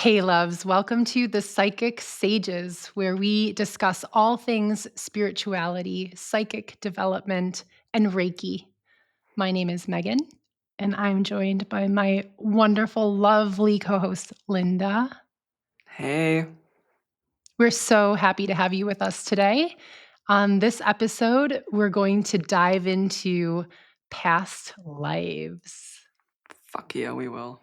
Hey, loves, welcome to the Psychic Sages, where we discuss all things spirituality, psychic development, and Reiki. My name is Megan, and I'm joined by my wonderful, lovely co host, Linda. Hey. We're so happy to have you with us today. On this episode, we're going to dive into past lives. Fuck yeah, we will.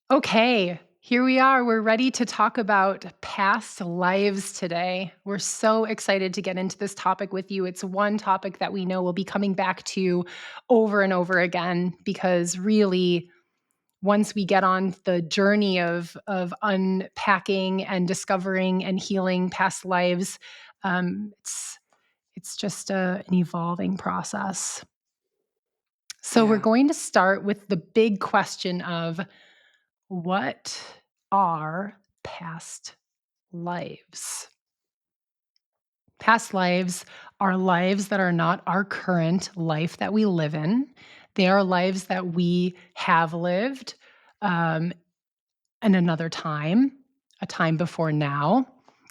Okay, here we are. We're ready to talk about past lives today. We're so excited to get into this topic with you. It's one topic that we know we'll be coming back to over and over again because really, once we get on the journey of unpacking and discovering and healing past lives, it's just an evolving process. So we're Yeah. going to start with the big question of what are past lives? Past lives are lives that are not our current life that we live in. They are lives that we have lived um, in another time, a time before now.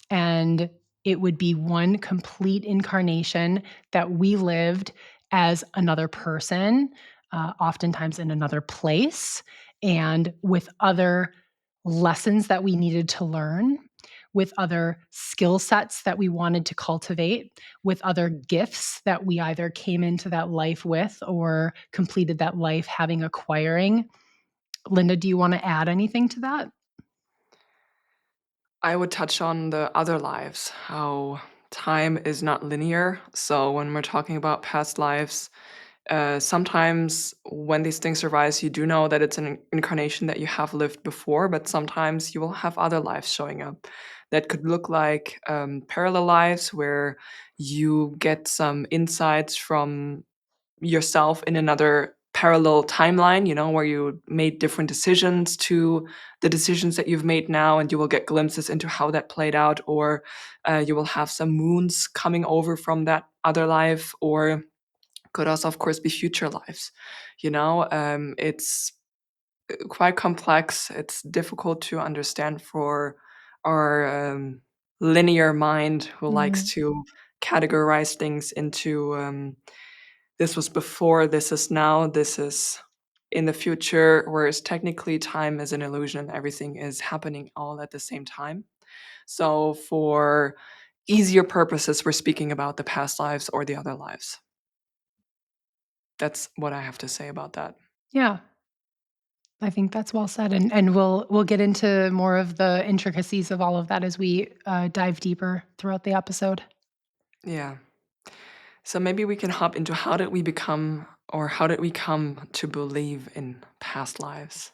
And it would be one complete incarnation that we lived as another person, oftentimes in another place, and with other lessons that we needed to learn, with other skill sets that we wanted to cultivate, with other gifts that we either came into that life with or completed that life having acquiring. Linda, do you want to add anything to that? I would touch on the other lives, how time is not linear. So when we're talking about past lives, sometimes when these things arise, you do know that it's an incarnation that you have lived before, but sometimes you will have other lives showing up that could look like parallel lives where you get some insights from yourself in another parallel timeline, where you made different decisions to the decisions that you've made now, and you will get glimpses into how that played out, or you will have some moons coming over from that other life, or could also, of course, be future lives. It's quite complex. It's difficult to understand for our linear mind who likes Mhm. to categorize things into this was before, this is now, this is in the future, whereas technically time is an illusion and everything is happening all at the same time. So, for easier purposes, we're speaking about the past lives or the other lives. That's what I have to say about that. Yeah, I think that's well said, and we'll get into more of the intricacies of all of that as we dive deeper throughout the episode. Yeah. So maybe we can hop into how did we become or how did we come to believe in past lives?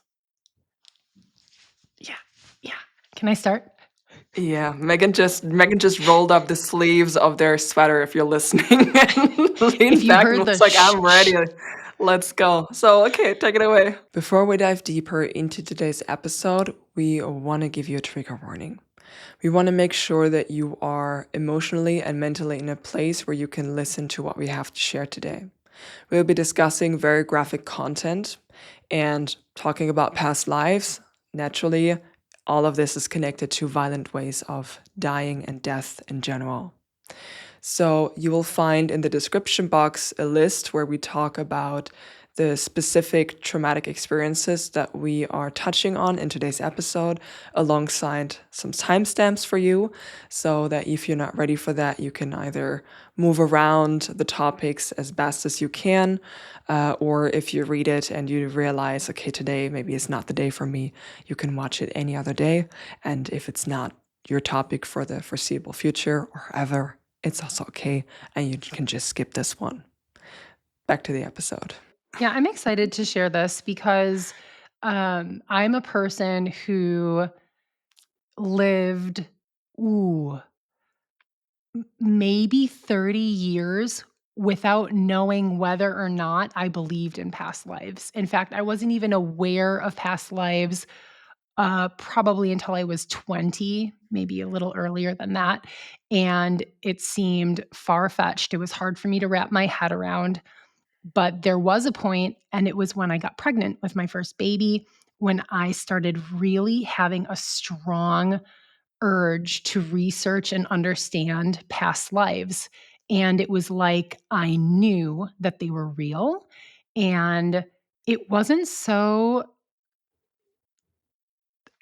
Yeah, yeah. Can I start? Yeah, Megan just rolled up the sleeves of their sweater if you're listening and If leaned you back and heard the was like, shh, I'm ready. shh. Let's go. So, okay, take it away. Before we dive deeper into today's episode, we want to give you a trigger warning. We want to make sure that you are emotionally and mentally in a place where you can listen to what we have to share today. We'll be discussing very graphic content and talking about past lives. Naturally, all of this is connected to violent ways of dying and death in general. So, you will find in the description box a list where we talk about the specific traumatic experiences that we are touching on in today's episode, alongside some timestamps for you, so that if you're not ready for that, you can either move around the topics as best as you can, or if you read it and you realize, okay, today maybe is not the day for me, you can watch it any other day. And if it's not your topic for the foreseeable future or ever, it's also okay, and you can just skip this one. Back to the episode. Yeah, I'm excited to share this because I'm a person who lived, ooh, maybe 30 years without knowing whether or not I believed in past lives. In fact, I wasn't even aware of past lives probably until I was 20, maybe a little earlier than that. And it seemed far fetched. It was hard for me to wrap my head around. But there was a point, and it was when I got pregnant with my first baby, when I started really having a strong urge to research and understand past lives. And it was like I knew that they were real. And it wasn't so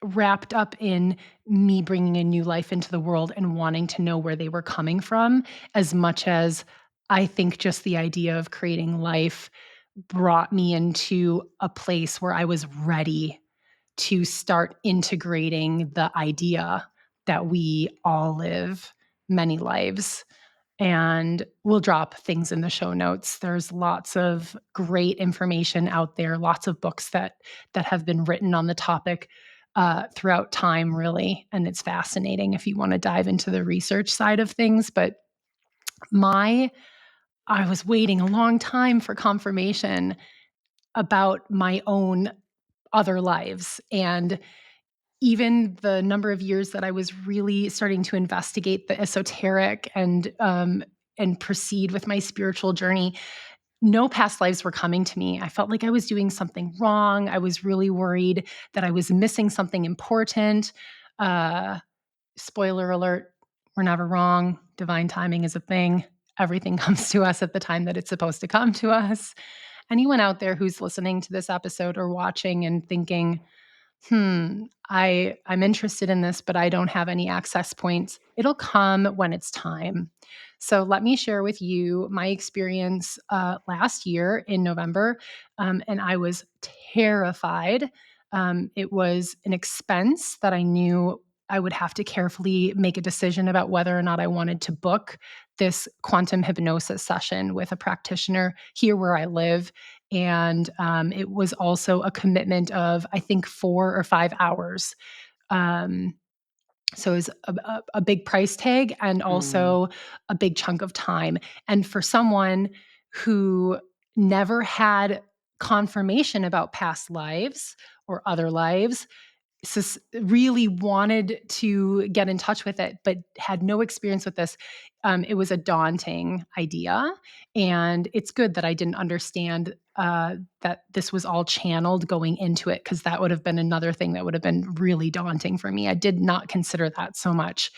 wrapped up in me bringing a new life into the world and wanting to know where they were coming from, as much as I think just the idea of creating life brought me into a place where I was ready to start integrating the idea that we all live many lives. And we'll drop things in the show notes. There's lots of great information out there, lots of books that have been written on the topic throughout time, really. And it's fascinating if you want to dive into the research side of things. But my I was waiting a long time for confirmation about my own other lives. And even the number of years that I was really starting to investigate the esoteric and proceed with my spiritual journey, no past lives were coming to me. I felt like I was doing something wrong. I was really worried that I was missing something important. Uh, Spoiler alert, we're never wrong. Divine timing is a thing. Everything comes to us at the time that it's supposed to come to us. Anyone out there who's listening to this episode or watching and thinking, I'm interested in this, but I don't have any access points. It'll come when it's time. So let me share with you my experience last year in November, and I was terrified. It was an expense that I knew I would have to carefully make a decision about whether or not I wanted to book this quantum hypnosis session with a practitioner here where I live. And it was also a commitment of, I think, 4 or 5 hours. Um, so it was a big price tag and Mm. also a big chunk of time. And for someone who never had confirmation about past lives or other lives, really wanted to get in touch with it, but had no experience with this. It was a daunting idea. And it's good that I didn't understand that this was all channeled going into it, because that would have been another thing that would have been really daunting for me. I did not consider that so much.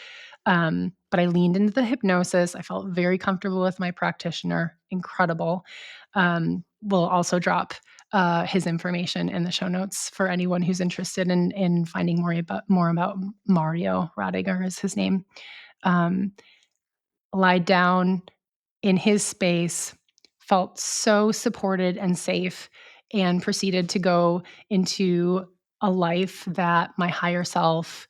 But I leaned into the hypnosis. I felt very comfortable with my practitioner. Incredible. We'll also drop his information in the show notes for anyone who's interested in finding more about Mario Radiger is his name. Um, Lied down in his space, felt so supported and safe, and proceeded to go into a life that my higher self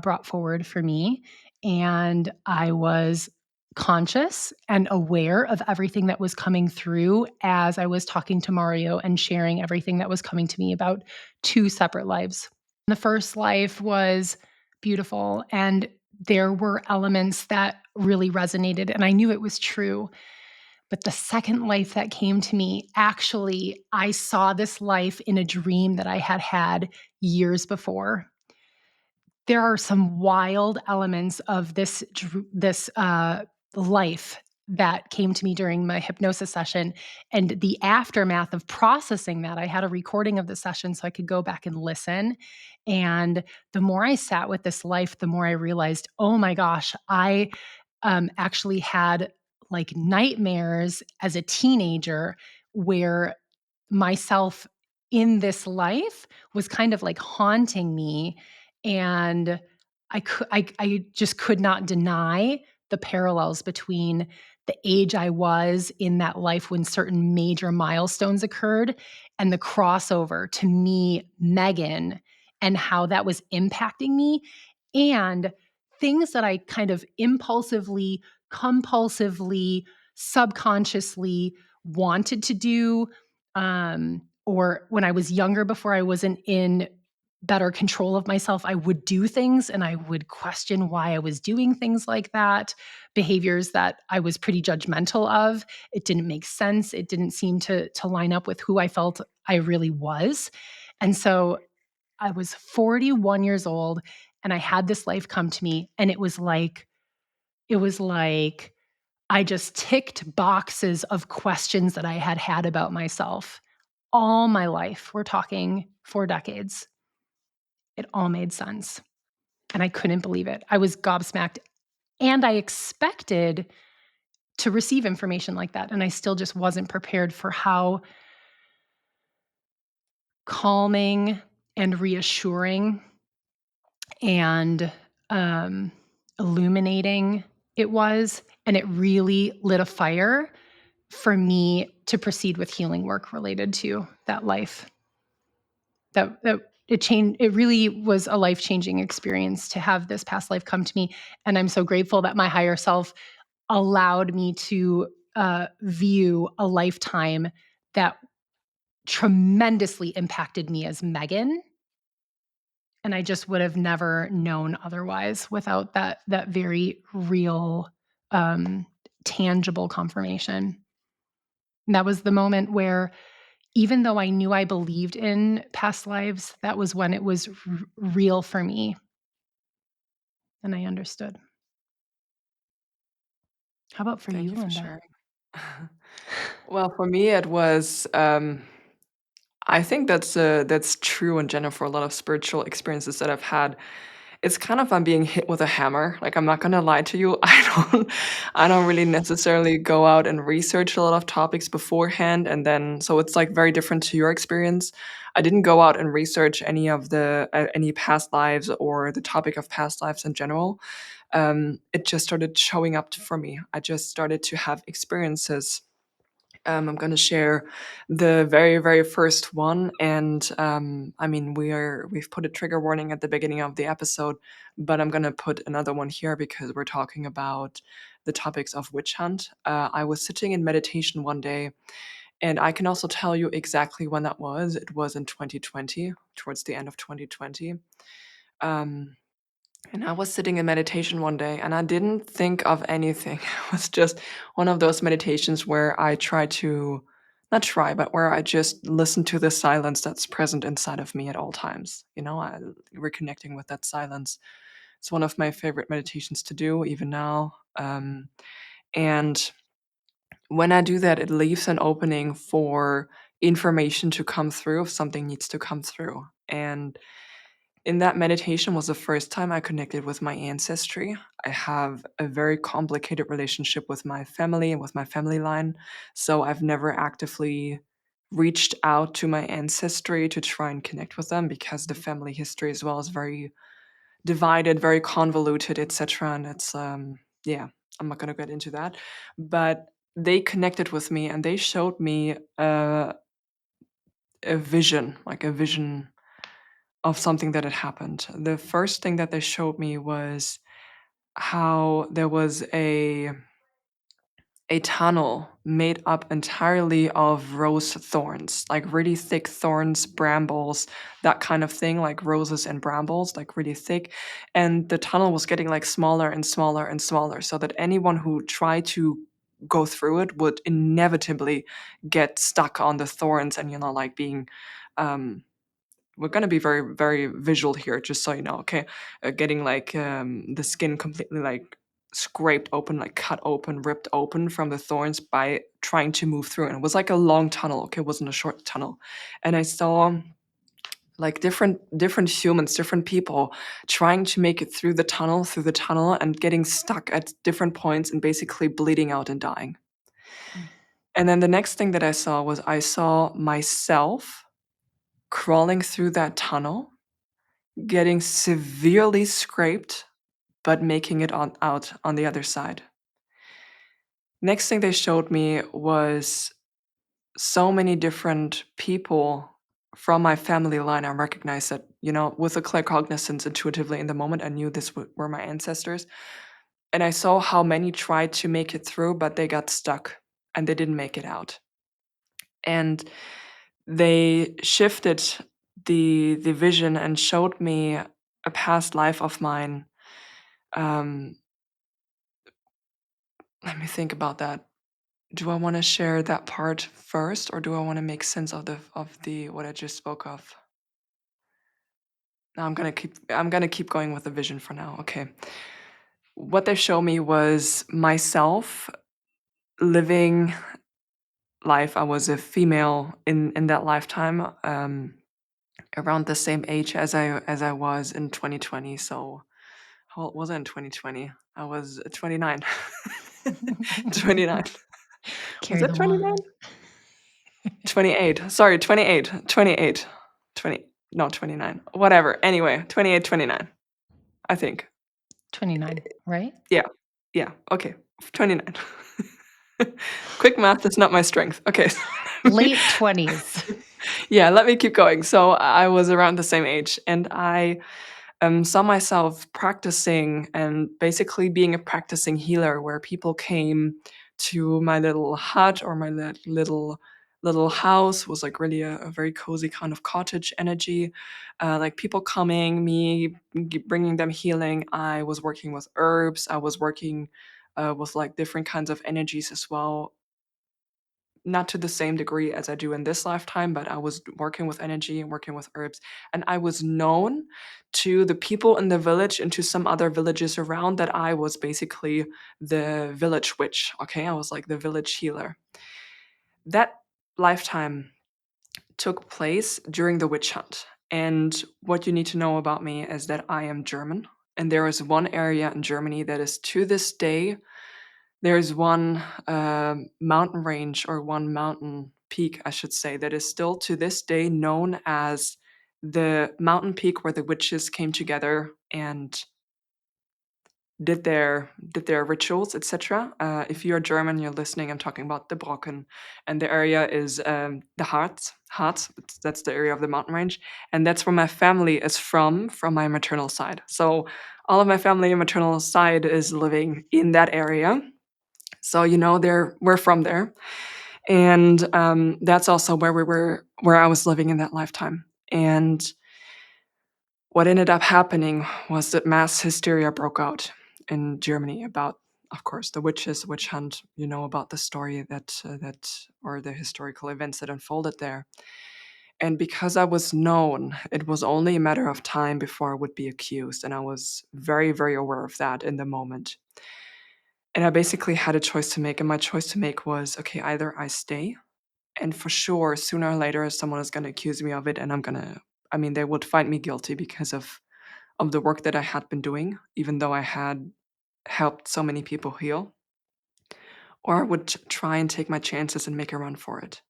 brought forward for me. And I was conscious and aware of everything that was coming through as I was talking to Mario and sharing everything that was coming to me about 2 separate lives. The first life was beautiful, and there were elements that really resonated, and I knew it was true. But the second life that came to me, actually, I saw this life in a dream that I had had years before. There are some wild elements of this life that came to me during my hypnosis session, and the aftermath of processing that. I had a recording of the session so I could go back and listen. And the more I sat with this life, the more I realized, oh my gosh, I actually had like nightmares as a teenager where myself in this life was kind of like haunting me. And I just could not deny the parallels between the age I was in that life when certain major milestones occurred and the crossover to me, Megan, and how that was impacting me, and things that I kind of impulsively, compulsively, subconsciously wanted to do, or when I was younger, before I wasn't in better control of myself, I would do things and I would question why I was doing things like that, behaviors that I was pretty judgmental of. It didn't make sense. It didn't seem to line up with who I felt I really was. And so I was 41 years old and I had this life come to me, and it was like I just ticked boxes of questions that I had had about myself all my life. We're talking 4 decades. It all made sense, and I couldn't believe it. I was gobsmacked, and I expected to receive information like that, and I still just wasn't prepared for how calming and reassuring and, um, illuminating it was, and it really lit a fire for me to proceed with healing work related to that life. That it really was a life-changing experience to have this past life come to me, and I'm so grateful that my higher self allowed me to, view a lifetime that tremendously impacted me as Megan, and I just would have never known otherwise without that very real, um, tangible confirmation. And that was the moment where, even though I knew I believed in past lives, that was when it was real for me, and I understood. How about for Thank you, you for Linda? sharing. Well, for me, it was, I think that's true in general for a lot of spiritual experiences that I've had. It's kind of I'm being hit with a hammer. Like, I'm not gonna lie to you. I don't really necessarily go out and research a lot of topics beforehand, and then so it's, like, very different to your experience. I didn't go out and research any past lives or the topic of past lives in general. It just started showing up for me. I just started to have experiences. I'm going to share the very, very first one, and I mean we've put a trigger warning at the beginning of the episode, but I'm going to put another one here because we're talking about the topics of witch hunt. I was sitting in meditation one day, and I can also tell you exactly when that was. It was in 2020, towards the end of 2020. Um, and I was sitting in meditation one day and I didn't think of anything. It was just one of those meditations where I try to, not try, but where I just listen to the silence that's present inside of me at all times. Reconnecting with that silence. It's one of my favorite meditations to do, even now. And when I do that, it leaves an opening for information to come through if something needs to come through. And in that meditation was the first time I connected with my ancestry. I have a very complicated relationship with my family and with my family line. So I've never actively reached out to my ancestry to try and connect with them because the family history as well is very divided, very convoluted, etc. And it's yeah, I'm not gonna get into that. But they connected with me and they showed me a vision, like a vision of something that had happened. The first thing that they showed me was how there was a tunnel made up entirely of rose thorns, like really thick thorns, brambles, that kind of thing, like roses and brambles, like really thick. And the tunnel was getting like smaller and smaller and smaller, so that anyone who tried to go through it would inevitably get stuck on the thorns and, like being um we're going to be very very visual here, just so you know, okay. Getting like the skin completely like scraped open, like cut open, ripped open from the thorns by trying to move through, and it was like a long tunnel, okay, it wasn't a short tunnel. And I saw like different humans, different people trying to make it through the tunnel and getting stuck at different points and basically bleeding out and dying. Mm. And then the next thing that I saw myself crawling through that tunnel, getting severely scraped, but making it out on the other side. Next thing they showed me was so many different people from my family line. I recognized that, with a clear cognizance intuitively in the moment, I knew were my ancestors. And I saw how many tried to make it through, but they got stuck and they didn't make it out. And they shifted the vision and showed me a past life of mine. Um, Let me think about that. Do I want to share that part first, or do I want to make sense of the what I just spoke of? No, I'm gonna keep going with the vision for now. Okay. What they showed me was myself living life. I was a female in that lifetime, around the same age as I was in 2020. So how old was I in 2020? I was 29. 29. Was Carry it the 29? wand. 28. Sorry, 28. 28. 20. No, 29. Whatever. Anyway, 28, 29. I think. 29, right? Yeah. Yeah. Okay. 29. Quick math is not my strength. Okay. Late 20s. Yeah, let me keep going. So I was around the same age, and I saw myself practicing and basically being a practicing healer, where people came to my little hut or my little house. Was like really a very cozy kind of cottage energy. Like people coming, me bringing them healing. I was working with herbs. I was working with like different kinds of energies as well, not to the same degree as I do in this lifetime, but I was working with energy and working with herbs. And I was known to the people in the village and to some other villages around that I was basically the village witch. Okay. I was like the village healer. That lifetime took place during the witch hunt. And what you need to know about me is that I am German. And there is one area in Germany that is to this day, there's one mountain range, or one mountain peak, I should say, that is still to this day known as the mountain peak where the witches came together and did their rituals, etc. If you're German, you're listening. I'm talking about the Brocken, and the area is the Harz. Harz. That's the area of the mountain range, and that's where my family is from my maternal side. So all of my family and maternal side is living in that area. So we're from there, and that's also where I was living in that lifetime. And what ended up happening was that mass hysteria broke out in Germany about, of course, the witches, witch hunt. You know about the story that or the historical events that unfolded there. And because I was known, it was only a matter of time before I would be accused, and I was very, very aware of that in the moment. And I basically had a choice to make, and my choice to make was, okay, either I stay, and for sure, sooner or later, someone is going to accuse me of it, and I mean, they would find me guilty because of the work that I had been doing, even though I had helped so many people heal. Or I would try and take my chances and make a run for it.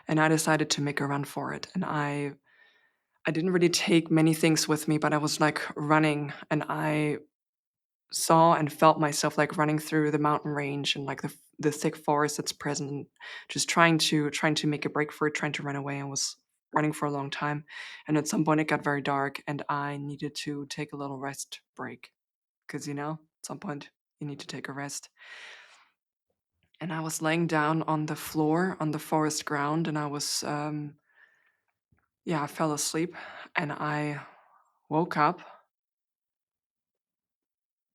And I decided to make a run for it. And I didn't really take many things with me, but I was like running, and I saw and felt myself like running through the mountain range and like the thick forest that's present, and just trying to make a break for it, trying to run away. I was running for a long time, and at some point it got very dark, and I needed to take a little rest break, because at some point you need to take a rest. And I was laying down on the floor on the forest ground, and I was yeah, I fell asleep, and I woke up,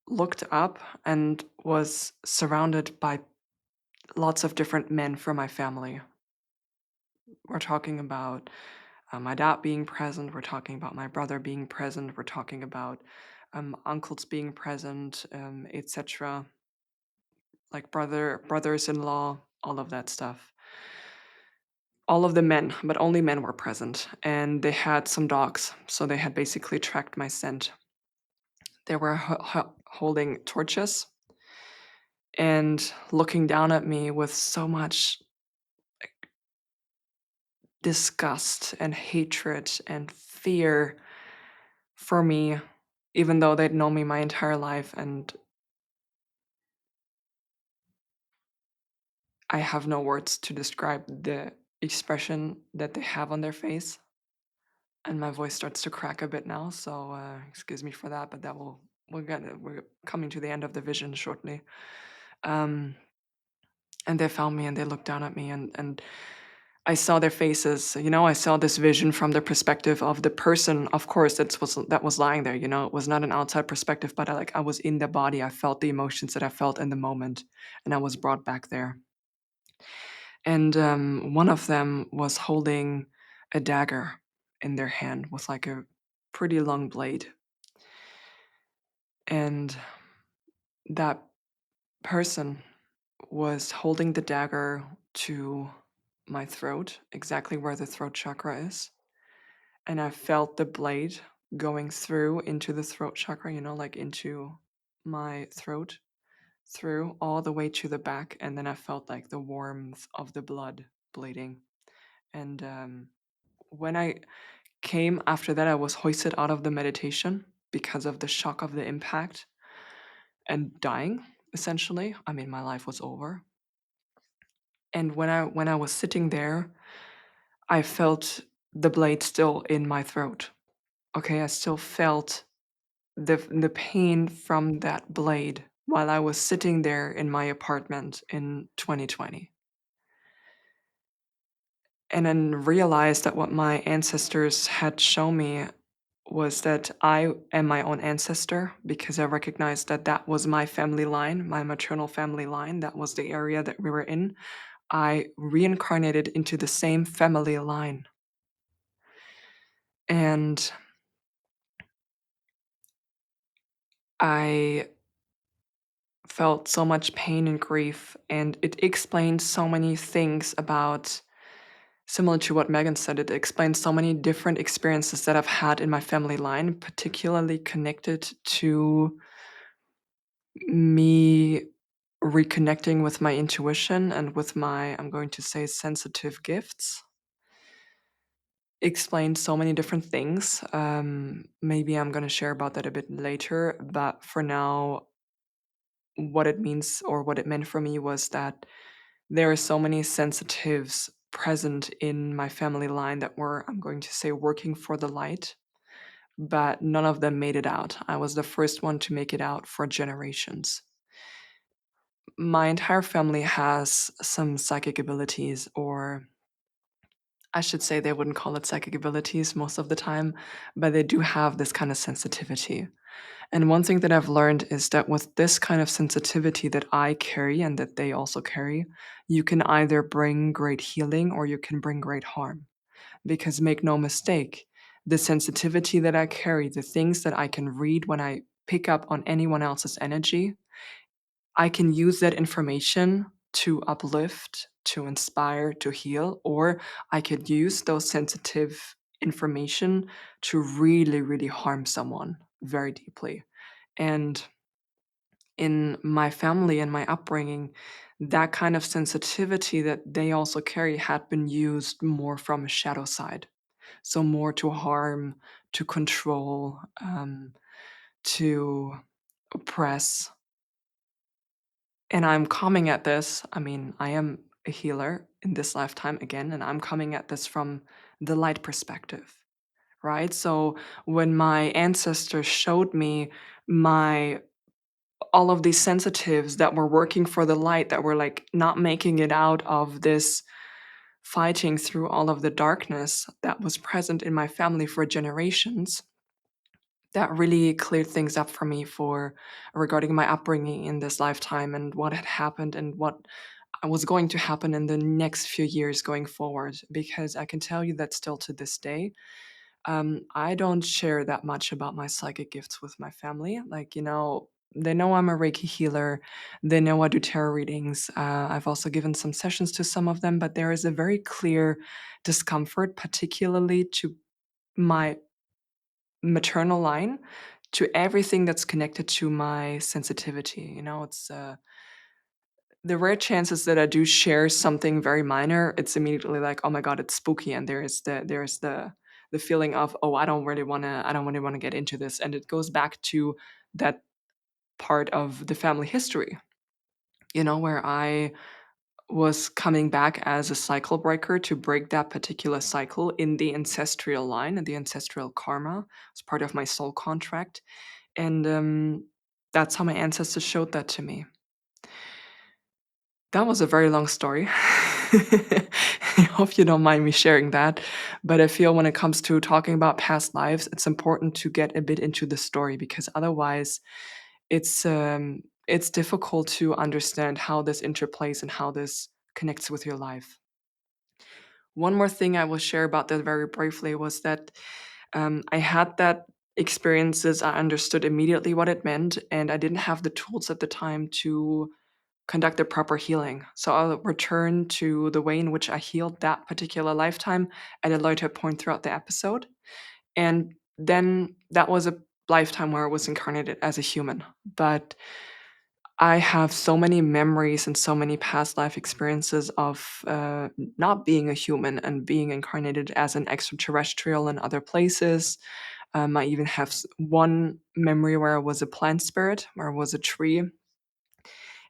looked up, and was surrounded by lots of different men from my family. We're talking about my dad being present. We're talking about my brother being present. We're talking about uncles being present, etc. Like brothers-in-law, all of that stuff. All of the men, but only men were present, and they had some dogs, so they had basically tracked my scent. They were holding torches and looking down at me with so much disgust and hatred and fear for me, even though they'd known me my entire life. And I have no words to describe the expression that they have on their face. And my voice starts to crack a bit now, so excuse me for that, but we're coming to the end of the vision shortly. Um, and they found me, and they looked down at me, and I saw their faces, I saw this vision from the perspective of the person, of course, that was lying there, it was not an outside perspective, but I was in the body. I felt the emotions that I felt in the moment, and I was brought back there. And one of them was holding a dagger in their hand with like a pretty long blade. And that person was holding the dagger to my throat, exactly where the throat chakra is. And I felt the blade going through into the throat chakra, like into my throat, through all the way to the back. And then I felt like the warmth of the blood bleeding. And when I came after that, I was hoisted out of the meditation because of the shock of the impact and dying, essentially. I mean, my life was over. And when I was sitting there, I felt the blade still in my throat. Okay, I still felt the pain from that blade while I was sitting there in my apartment in 2020. And then realized that what my ancestors had shown me was that I am my own ancestor, because I recognized that that was my family line, my maternal family line. That was the area that we were in. I reincarnated into the same family line. And I felt so much pain and grief, and it explained so many things about, similar to what Megan said, it explains so many different experiences that I've had in my family line, particularly connected to me reconnecting with my intuition and with my, I'm going to say, sensitive gifts. Explained so many different things. Maybe I'm going to share about that a bit later, but for now, what it means or what it meant for me was that there are so many sensitives present in my family line that were, I'm going to say, working for the light, but none of them made it out. I was the first one to make it out for generations. My entire family has some psychic abilities, or I should say they wouldn't call it psychic abilities most of the time, but they do have this kind of sensitivity. And one thing that I've learned is that with this kind of sensitivity that I carry and that they also carry, you can either bring great healing or you can bring great harm. Because make no mistake, the sensitivity that I carry, the things that I can read when I pick up on anyone else's energy, I can use that information to uplift, to inspire, to heal, or I could use those sensitive information to really, really harm someone very deeply. And in my family and my upbringing, that kind of sensitivity that they also carry had been used more from a shadow side. So, more to harm, to control, to oppress. And I'm coming at this, I mean, I am a healer in this lifetime again, and I'm coming at this from the light perspective, right? So, when my ancestors showed me my all of these sensitives that were working for the light, that were like not making it out of this fighting through all of the darkness that was present in my family for generations, that really cleared things up for me for regarding my upbringing in this lifetime and what had happened and what was going to happen in the next few years going forward. Because I can tell you that still to this day, I don't share that much about my psychic gifts with my family. Like, they know I'm a Reiki healer. They know I do tarot readings. I've also given some sessions to some of them, but there is a very clear discomfort, particularly to my maternal line, to everything that's connected to my sensitivity. It's the rare chances that I do share something very minor, it's immediately like, oh my god, it's spooky, and there's the feeling of, oh, I don't really want to get into this, and it goes back to that part of the family history, where I was coming back as a cycle breaker to break that particular cycle in the ancestral line and the ancestral karma as part of my soul contract. And that's how my ancestors showed that to me. That was a very long story. I hope you don't mind me sharing that. But I feel when it comes to talking about past lives, it's important to get a bit into the story because otherwise it's difficult to understand how this interplays and how this connects with your life. One more thing I will share about that very briefly was that I had that experiences. I understood immediately what it meant, and I didn't have the tools at the time to conduct the proper healing. So I'll return to the way in which I healed that particular lifetime at a later point throughout the episode. And then that was a lifetime where I was incarnated as a human. But I have so many memories and so many past life experiences of not being a human and being incarnated as an extraterrestrial in other places. I even have one memory where I was a plant spirit, where I was a tree,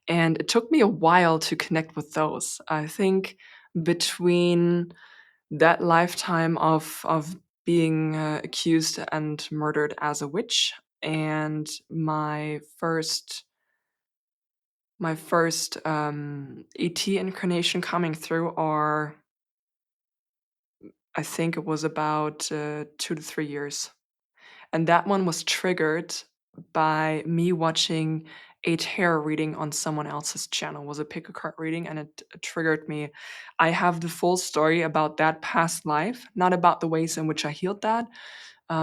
and it took me a while to connect with those. I think between that lifetime of being accused and murdered as a witch and my first ET incarnation coming through, or I think it was about 2 to 3 years. And that one was triggered by me watching a tarot reading on someone else's channel. It was a pick a card reading, and it triggered me. I have the full story about that past life, not about the ways in which I healed that,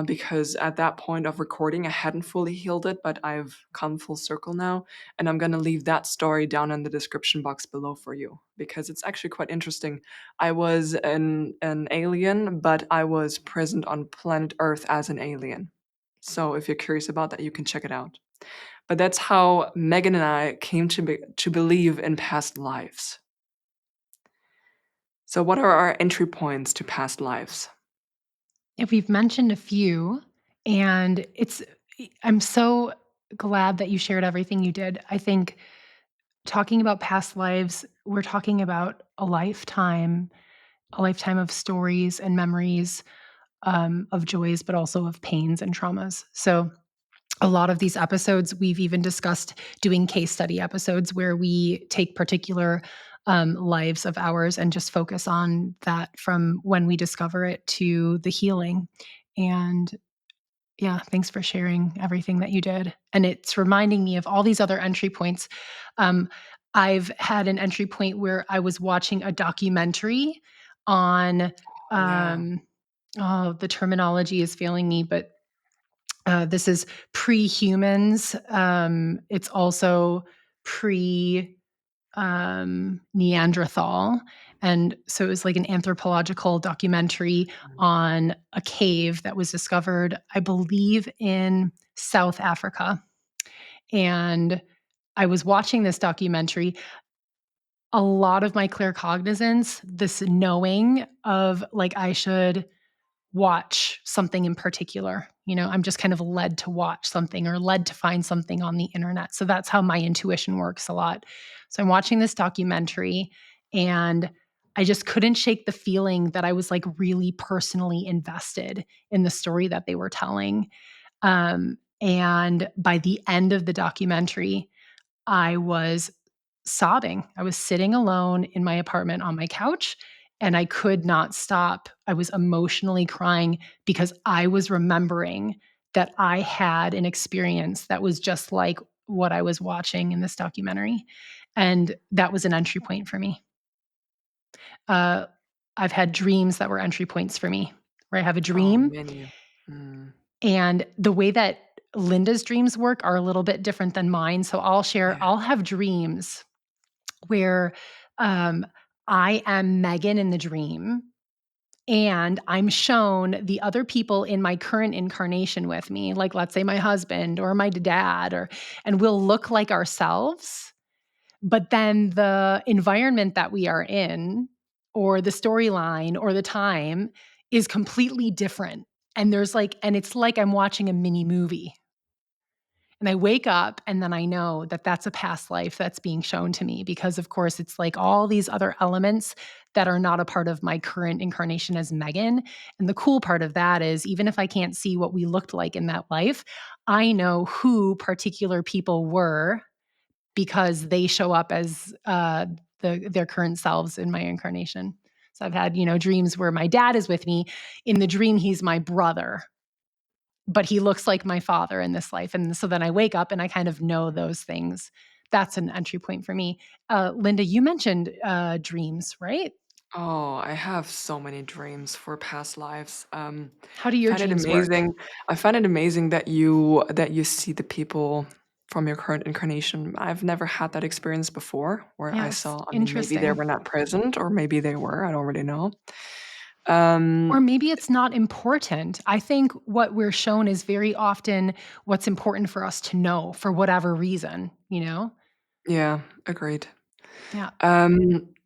because at that point of recording, I hadn't fully healed it, but I've come full circle now. And I'm going to leave that story down in the description box below for you because it's actually quite interesting. I was an alien, but I was present on planet Earth as an alien. So if you're curious about that, you can check it out. But that's how Megan and I came to believe in past lives. So, what are our entry points to past lives? If we've mentioned a few, and I'm so glad that you shared everything you did. I think talking about past lives, we're talking about a lifetime of stories and memories, of joys, but also of pains and traumas. So a lot of these episodes, we've even discussed doing case study episodes where we take particular lives of ours and just focus on that from when we discover it to the healing. And yeah, thanks for sharing everything that you did. And it's reminding me of all these other entry points. Um, I've had an entry point where I was watching a documentary on, Yeah. um, oh, the terminology is failing me, but this is pre-humans. It's also pre Neanderthal. And so it was like an anthropological documentary on a cave that was discovered, I believe, in South Africa. And I was watching this documentary. A lot of my claircognizance, this knowing of like I should watch something in particular. I'm just kind of led to watch something or led to find something on the internet. So that's how my intuition works a lot. So I'm watching this documentary and I just couldn't shake the feeling that I was like really personally invested in the story that they were telling. And by the end of the documentary, I was sobbing. I was sitting alone in my apartment on my couch and I could not stop. I was emotionally crying because I was remembering that I had an experience that was just like what I was watching in this documentary. And that was an entry point for me. Uh, I've had dreams that were entry points for me, where I have a Oh, dream many. Mm. and the way that Linda's dreams work are a little bit different than mine. So Yeah. I'll have dreams where um, I am Megan in the dream and I'm shown the other people in my current incarnation with me, like let's say my husband or my dad, and we'll look like ourselves. But then the environment that we are in, or the storyline, or the time is completely different. And it's like I'm watching a mini movie. And I wake up and then I know that that's a past life that's being shown to me because, of course, it's like all these other elements that are not a part of my current incarnation as Megan. And the cool part of that is, even if I can't see what we looked like in that life, I know who particular people were because they show up as their current selves in my incarnation. So I've had, dreams where my dad is with me. In the dream, he's my brother, but he looks like my father in this life. And so then I wake up and I kind of know those things. That's an entry point for me. Linda, you mentioned dreams, right? Oh, I have so many dreams for past lives. How do I your find it dreams work? amazing. I find it amazing that you see the people from your current incarnation. I've never had that experience before where I Yes, saw, I mean, maybe they interesting. were not present or maybe they were, I don't really know. Um, Or maybe it's not important. I think what we're shown is very often what's important for us to know for whatever reason, you know? yeah, agreed. Yeah.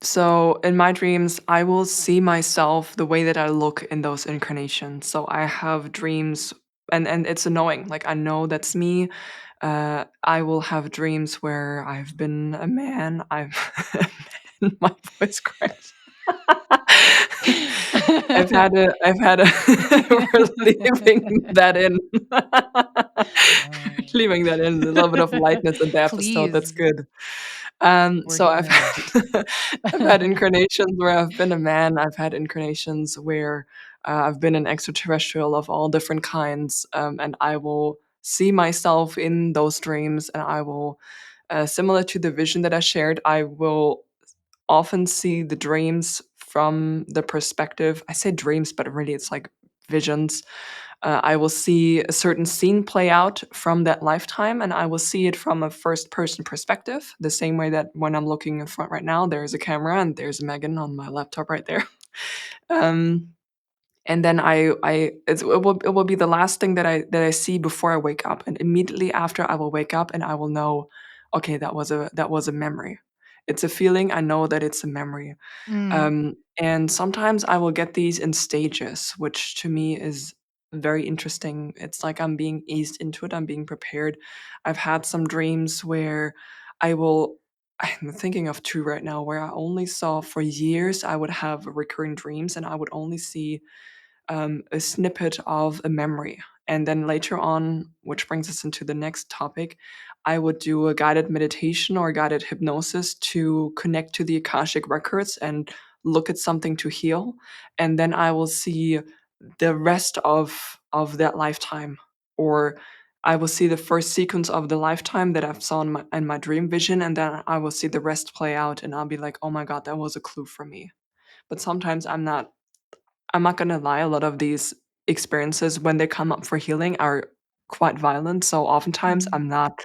So in my dreams, I will see myself the way that I look in those incarnations. So I have dreams, and it's annoying. Like I know that's me. I will have dreams where I've been a man. I've my voice cracked. I've had a we're leaving that in. Leaving that in, a little bit of lightness in the episode, that's Please, good. we're So I've here. had I've had incarnations where I've been a man, I've had incarnations where, I've been an extraterrestrial of all different kinds, and I will see myself in those dreams, and I will, similar to the vision that I shared, I will often see the dreams from the perspective, I say dreams, but really it's like visions. I will see a certain scene play out from that lifetime, and I will see it from a first person perspective, the same way that when I'm looking in front right now, there's a camera and there's Megan on my laptop right there. Um, and then it will be the last thing that I see before I wake up, and immediately after I will wake up and I will know, okay, that was a memory. It's a feeling. I know that it's a memory. Mm, And sometimes I will get these in stages, which to me is very interesting. It's like I'm being eased into it, I'm being prepared. I've had some dreams where I will, I'm thinking of two right now, where I only saw for years, I would have recurring dreams and I would only see a snippet of a memory. And then later on, which brings us into the next topic, I would do a guided meditation or guided hypnosis to connect to the Akashic records and look at something to heal. And then I will see the rest of that lifetime, or I will see the first sequence of the lifetime that I've saw in my dream vision, and then I will see the rest play out, and I'll be like, oh my god, that was a clue for me. But sometimes I'm not gonna lie, a lot of these experiences when they come up for healing are quite violent, so oftentimes mm, I'm not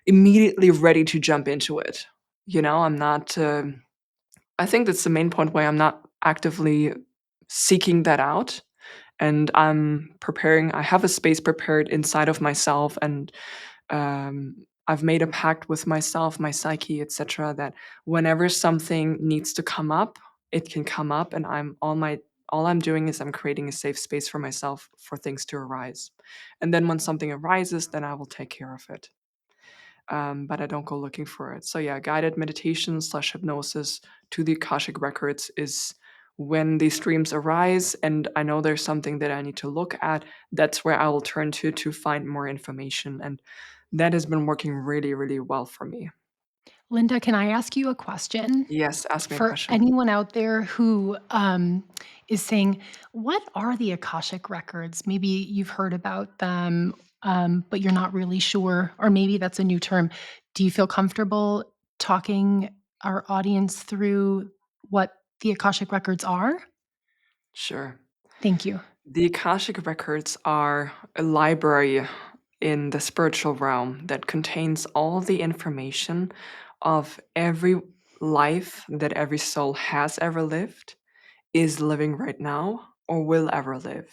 immediately ready to jump into it. I'm not, I think that's the main point why I'm not actively seeking that out, and I have a space prepared inside of myself, and I've made a pact with myself, my psyche, etc., that whenever something needs to come up, it can come up, and all I'm doing is I'm creating a safe space for myself for things to arise. And then when something arises, then I will take care of it. But I don't go looking for it. So yeah, guided meditation slash hypnosis to the Akashic records is when these dreams arise, and I know there's something that I need to look at. That's where I will turn to find more information, and that has been working really, really well for me. Linda, can I ask you a question? Yes, ask me a For question. anyone out there who is saying, what are the Akashic records? Maybe you've heard about them, but you're not really sure, or maybe that's a new term. Do you feel comfortable talking our audience through what the Akashic records are? Sure. Thank you. The Akashic records are a library in the spiritual realm that contains all the information of every life that every soul has ever lived, is living right now, or will ever live.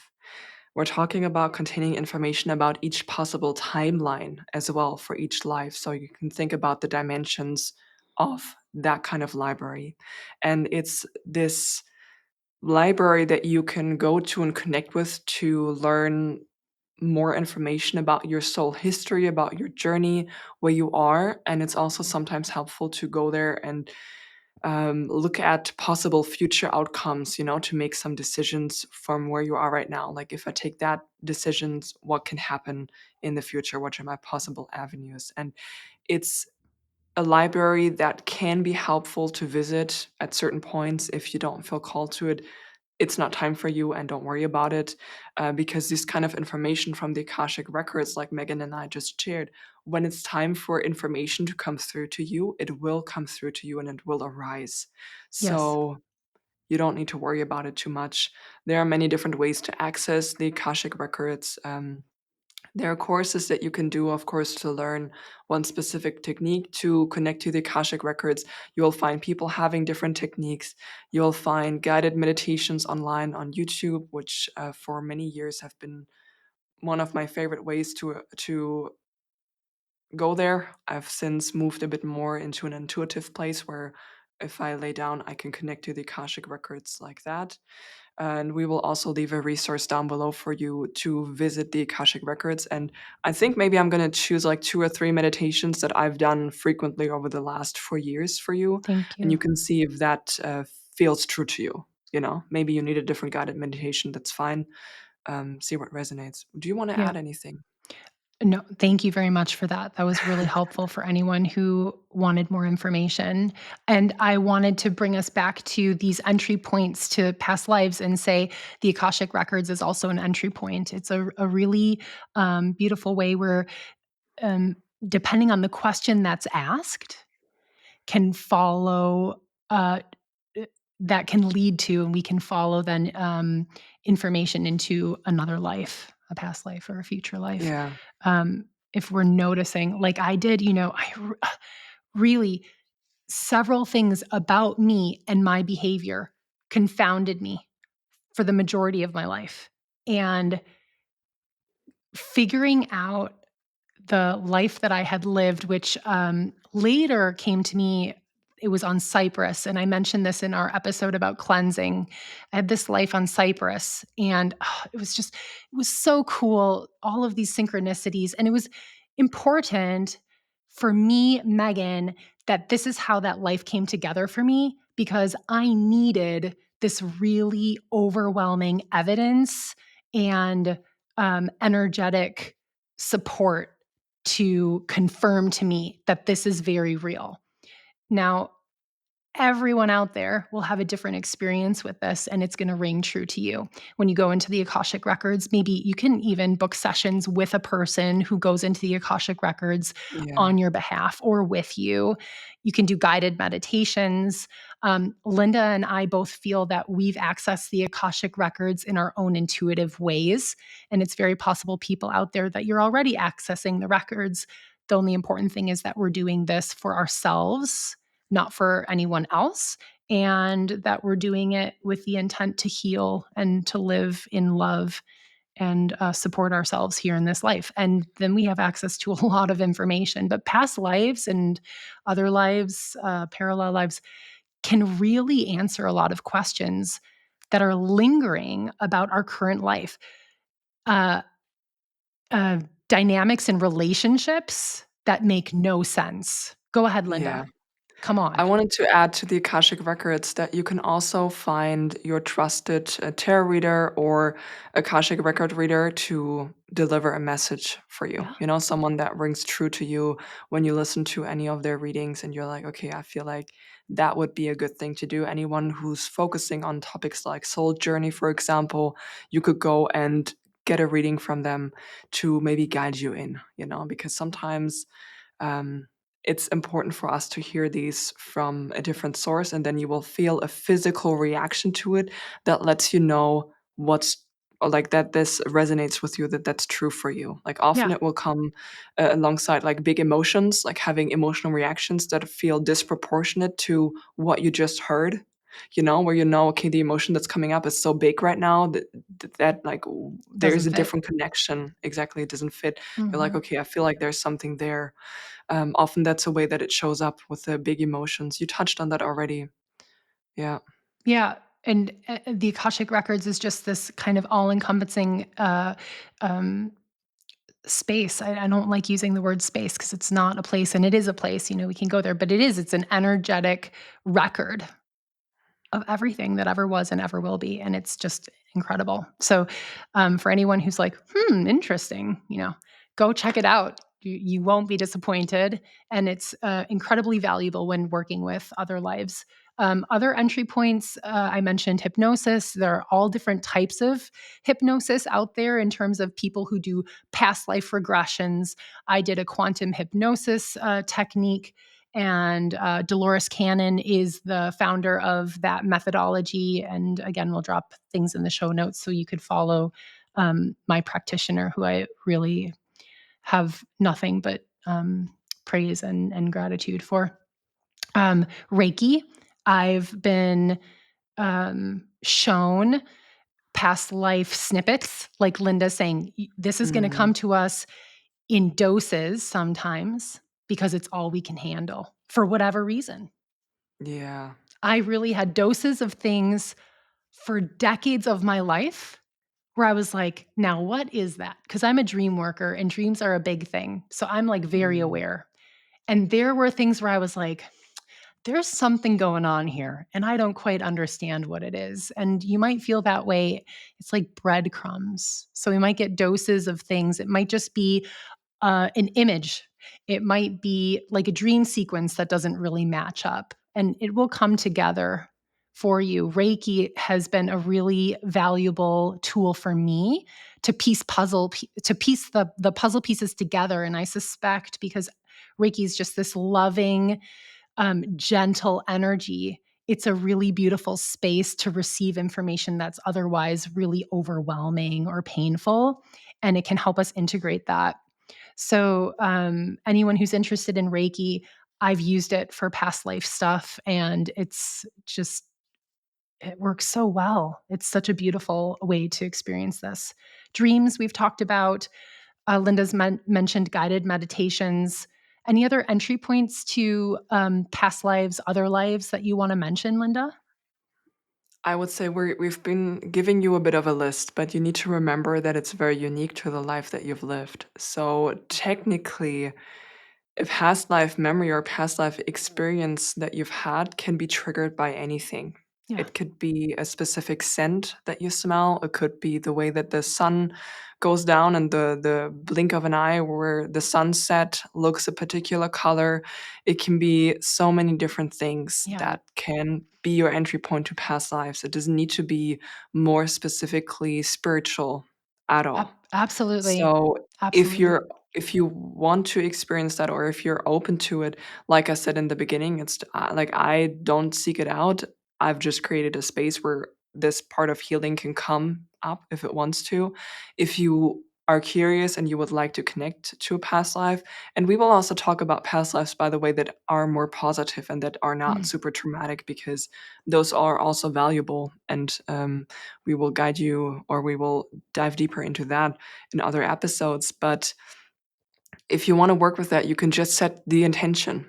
We're talking about containing information about each possible timeline as well for each life. So you can think about the dimensions of that kind of library. And it's this library that you can go to and connect with to learn more information about your soul history, about your journey, where you are. And it's also sometimes helpful to go there and look at possible future outcomes, to make some decisions from where you are right now. Like, if I take that decisions, what can happen in the future? What are my possible avenues? And it's a library that can be helpful to visit at certain points. If you don't feel called to it, it's not time for you, and don't worry about it, because this kind of information from the Akashic records, like Megan and I just shared, when it's time for information to come through to you, it will come through to you and it will arise. Yes. So you don't need to worry about it too much. There are many different ways to access the Akashic records. There are courses that you can do, of course, to learn one specific technique to connect to the Akashic records. You'll find people having different techniques. You'll find guided meditations online on YouTube, which for many years have been one of my favorite ways to go there. I've since moved a bit more into an intuitive place where if I lay down, I can connect to the Akashic records like that. And we will also leave a resource down below for you to visit the Akashic records. And I think maybe I'm going to choose like 2 or 3 meditations that I've done frequently over the last 4 years for you. Thank And you you. can see if that feels true to you. You know, maybe you need a different guided meditation. That's fine. See what resonates. Do you want to Yeah. add anything? No, thank you very much for that. That was really helpful for anyone who wanted more information. And I wanted to bring us back to these entry points to past lives and say the Akashic Records is also an entry point. It's a really beautiful way where, um, depending on the question that's asked, can follow uh, that can lead to, and we can follow then information into another life, a past life or a future life. Yeah. um, if we're noticing, like I did, really several things about me and my behavior confounded me for the majority of my life. And figuring out the life that I had lived, which later came to me. It was on Cyprus. And I mentioned this in our episode about cleansing. I had this life on Cyprus, and it was so cool. All of these synchronicities. And it was important for me, Megan, that this is how that life came together for me, because I needed this really overwhelming evidence and energetic support to confirm to me that this is very real. Now, everyone out there will have a different experience with this, and it's going to ring true to you. When you go into the Akashic records, maybe you can even book sessions with a person who goes into the Akashic records Yeah. on your behalf or with you. You can do guided meditations. Linda and I both feel that we've accessed the Akashic records in our own intuitive ways, and it's very possible people out there that you're already accessing the records. The only important thing is that we're doing this for ourselves, not for anyone else, and that we're doing it with the intent to heal and to live in love and support ourselves here in this life. And then we have access to a lot of information. But past lives and other lives, parallel lives, can really answer a lot of questions that are lingering about our current life. Uh, uh, Dynamics and relationships that make no sense. Go ahead, Yeah. Linda. Come I on. wanted to add to the Akashic records that you can also find your trusted tarot reader or Akashic record reader to deliver a message for you. Yeah. You know, someone that rings true to you when you listen to any of their readings and you're like, okay, I feel like that would be a good thing to do. Anyone who's focusing on topics like soul journey, for example, you could go and get a reading from them to maybe guide you in, you know, because sometimes um, it's important for us to hear these from a different source, and then you will feel a physical reaction to it that lets you know what's or like that this resonates with you, that that's true for you. Like often Yeah. it will come alongside like big emotions, like having emotional reactions that feel disproportionate to what you just heard, you know, where you know, okay, the emotion that's coming up is so big right now that like Doesn't there's a fit. different connection. Exactly, it doesn't fit. You're like, Mhm. okay, I feel like there's something there. Often that's a way that it shows up with the big emotions. You touched on that already. Yeah. Yeah, and, the Akashic Records is just this kind of all-encompassing, um, space. I don't like using the word space because it's not a place, and it is a place, we can go there, but it's an energetic record of everything that ever was and ever will be, and it's just incredible. So, for anyone who's like, "Hmm, interesting," go check it out. You won't be disappointed, and it's incredibly valuable when working with other lives. Other entry points, I mentioned hypnosis. There are all different types of hypnosis out there in terms of people who do past life regressions. I did a quantum hypnosis technique, and Dolores Cannon is the founder of that methodology. And again, we'll drop things in the show notes so you could follow my practitioner, who I really have nothing but praise and gratitude for. Reiki, I've been shown past life snippets, like Linda saying, this is going to come Mm, to us in doses sometimes because it's all we can handle for whatever reason. yeah. I really had doses of things for decades of my life where I was like, now what is that? Because I'm a dream worker and dreams are a big thing. So I'm like very Mm, aware. And there were things where I was like, there's something going on here and I don't quite understand what it is. And you might feel that way. It's like breadcrumbs. So we might get doses of things. It might just be an image. It might be like a dream sequence that doesn't really match up, and it will come together for you. Reiki has been a really valuable tool for me to piece the puzzle pieces together. And I suspect because Reiki is just this loving, gentle energy, it's a really beautiful space to receive information that's otherwise really overwhelming or painful, and it can help us integrate that. So, anyone who's interested in Reiki, I've used it for past life stuff, and it works so well. It's such a beautiful way to experience this. Dreams, we've talked about. Linda's mentioned guided meditations. Any other entry points to past lives, other lives that you want to mention, Linda? I would say we've been giving you a bit of a list, but you need to remember that it's very unique to the life that you've lived. So technically, a past life memory or past life experience that you've had can be triggered by anything. Yeah. It could be a specific scent that you smell. It could be the way that the sun goes down and the blink of an eye where the sunset looks a particular color. It can be so many different things Yeah. that can be your entry point to past lives. It doesn't need to be more specifically spiritual at all. Absolutely. So if Absolutely. you're if you want to experience that or if you're open to it, like I said in the beginning, it's like I don't seek it out. I've just created a space where this part of healing can come up if it wants to. If you are curious and you would like to connect to a past life, and we will also talk about past lives, by the way, that are more positive and that are not Mm. super traumatic because those are also valuable. And we will guide you or we will dive deeper into that in other episodes. But if you want to work with that, you can just set the intention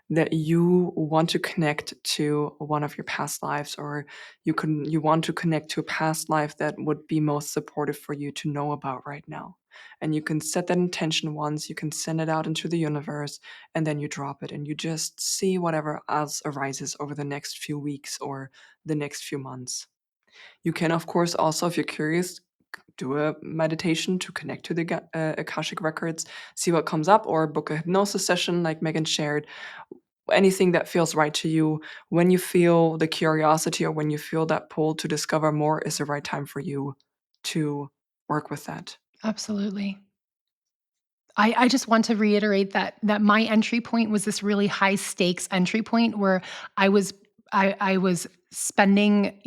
that you want to connect to one of your past lives or you want to connect to a past life that would be most supportive for you to know about right now. And you can set that intention once, you can send it out into the universe, and then you drop it and you just see whatever else arises over the next few weeks or the next few months. You can, of course, also, if you're curious, do a meditation to connect to the Akashic records, see what comes up, or book a hypnosis session like Megan shared. Anything that feels right to you. When you feel the curiosity or when you feel that pull to discover more is the right time for you to work with that. Absolutely. I just want to reiterate that my entry point was this really high stakes entry point where I was I was spending,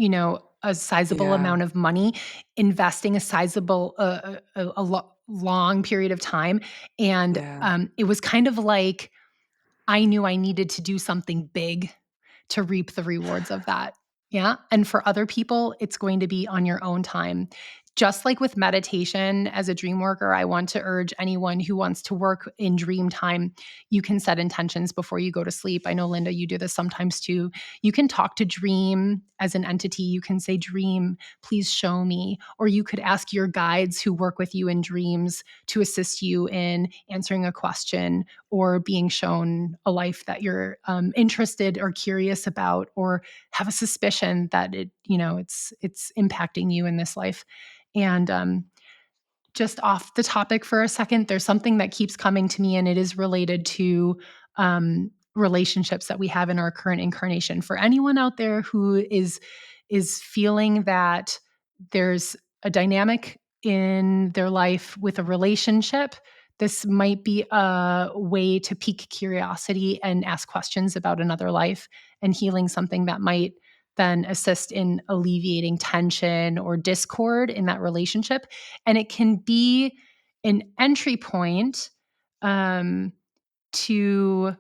a sizable Yeah, amount of money, investing a sizable long period of time, and yeah. it was kind of like I knew I needed to do something big to reap the rewards of that. Yeah. And for other people, it's going to be on your own time. Just like with meditation, as a dream worker, I want to urge anyone who wants to work in dream time, you can set intentions before you go to sleep. I know, Linda, you do this sometimes too. You can talk to dream as an entity. You can say, Dream, please show me. Or you could ask your guides who work with you in dreams to assist you in answering a question or being shown a life that you're interested or curious about, or have a suspicion that it's impacting you in this life. And just off the topic for a second, there's something that keeps coming to me, and it is related to relationships that we have in our current incarnation. For anyone out there who is feeling that there's a dynamic in their life with a relationship, this might be a way to pique curiosity and ask questions about another life and healing something that might then assist in alleviating tension or discord in that relationship. And it can be an entry point um, to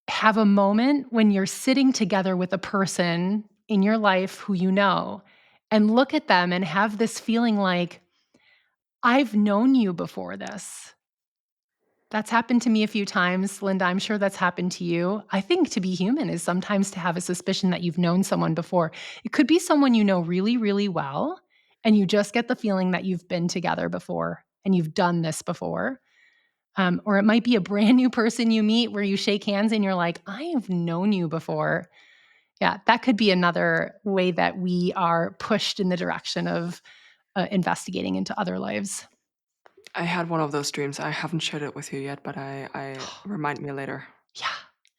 have a moment when you're sitting together with a person in your life who you know and look at them and have this feeling like, I've known you before this. That's happened to me a few times, Linda. I'm sure that's happened to you. I think to be human is sometimes to have a suspicion that you've known someone before. It could be someone you know really, really well, and you just get the feeling that you've been together before and you've done this before. Or it might be a brand new person you meet where you shake hands and you're like, I've known you before. Yeah, that could be another way that we are pushed in the direction of investigating into other lives. I had one of those dreams. I haven't shared it with you yet, but I remind me later. Yeah.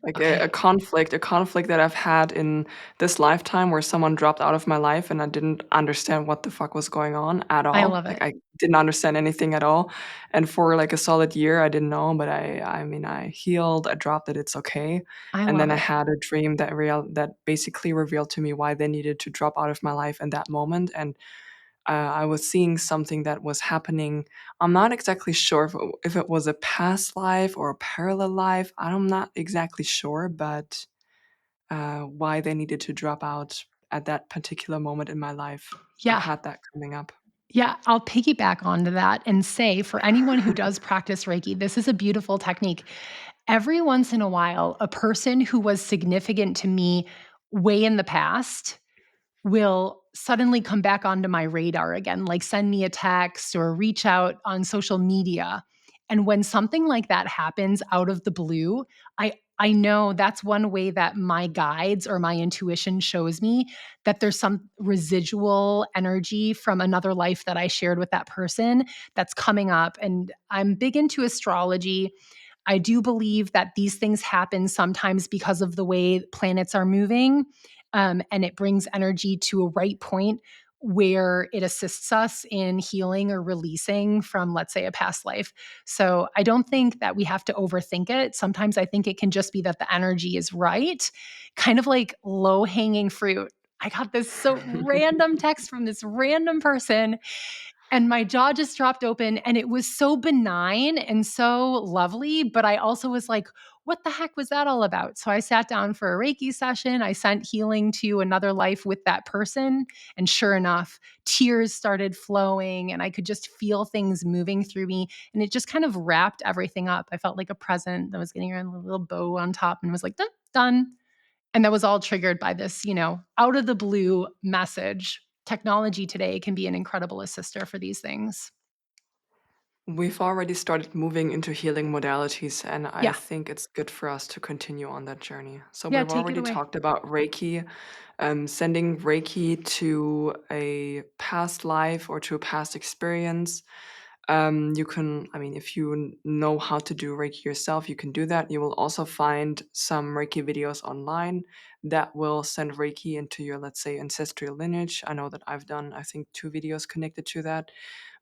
Like Okay. a conflict that I've had in this lifetime where someone dropped out of my life and I didn't understand what the fuck was going on at I all. love Like it. I didn't understand anything at all. And for like a solid year I didn't know, but I mean I healed, I dropped it, it's okay. I And love then I it. had a dream that basically revealed to me why they needed to drop out of my life in that moment. And I was seeing something that was happening. I'm not exactly sure if it was a past life or a parallel life. I'm not exactly sure, but why they needed to drop out at that particular moment in my life. I Yeah. had that coming up. Yeah, I'll piggyback onto that and say for anyone who does practice Reiki, this is a beautiful technique. Every once in a while, a person who was significant to me way in the past will suddenly come back onto my radar again, like send me a text or reach out on social media. And when something like that happens out of the blue, I know that's one way that my guides or my intuition shows me that there's some residual energy from another life that I shared with that person that's coming up. And I'm big into astrology. I do believe that these things happen sometimes because of the way planets are moving, and it brings energy to a right point where it assists us in healing or releasing from, let's say, a past life. So I don't think that we have to overthink it. Sometimes I think it can just be that the energy is right, kind of like low hanging fruit. I got this so random text from this random person and my jaw just dropped open and it was so benign and so lovely. But I also was like, what the heck was that all about? So I sat down for a Reiki session. I sent healing to another life with that person. And sure enough, tears started flowing and I could just feel things moving through me. And it just kind of wrapped everything up. I felt like a present that was getting around a little bow on top and was like, done, done. And that was all triggered by this, out of the blue message. Technology today can be an incredible assister for these things. We've already started moving into healing modalities, and I Yeah. think it's good for us to continue on that journey. So, Yeah, we've take it already away. talked about Reiki, sending Reiki to a past life or to a past experience. You can, I mean, if you know how to do Reiki yourself, you can do that. You will also find some Reiki videos online that will send Reiki into your, let's say, ancestral lineage. I know that I've done, I think, 2 videos connected to that.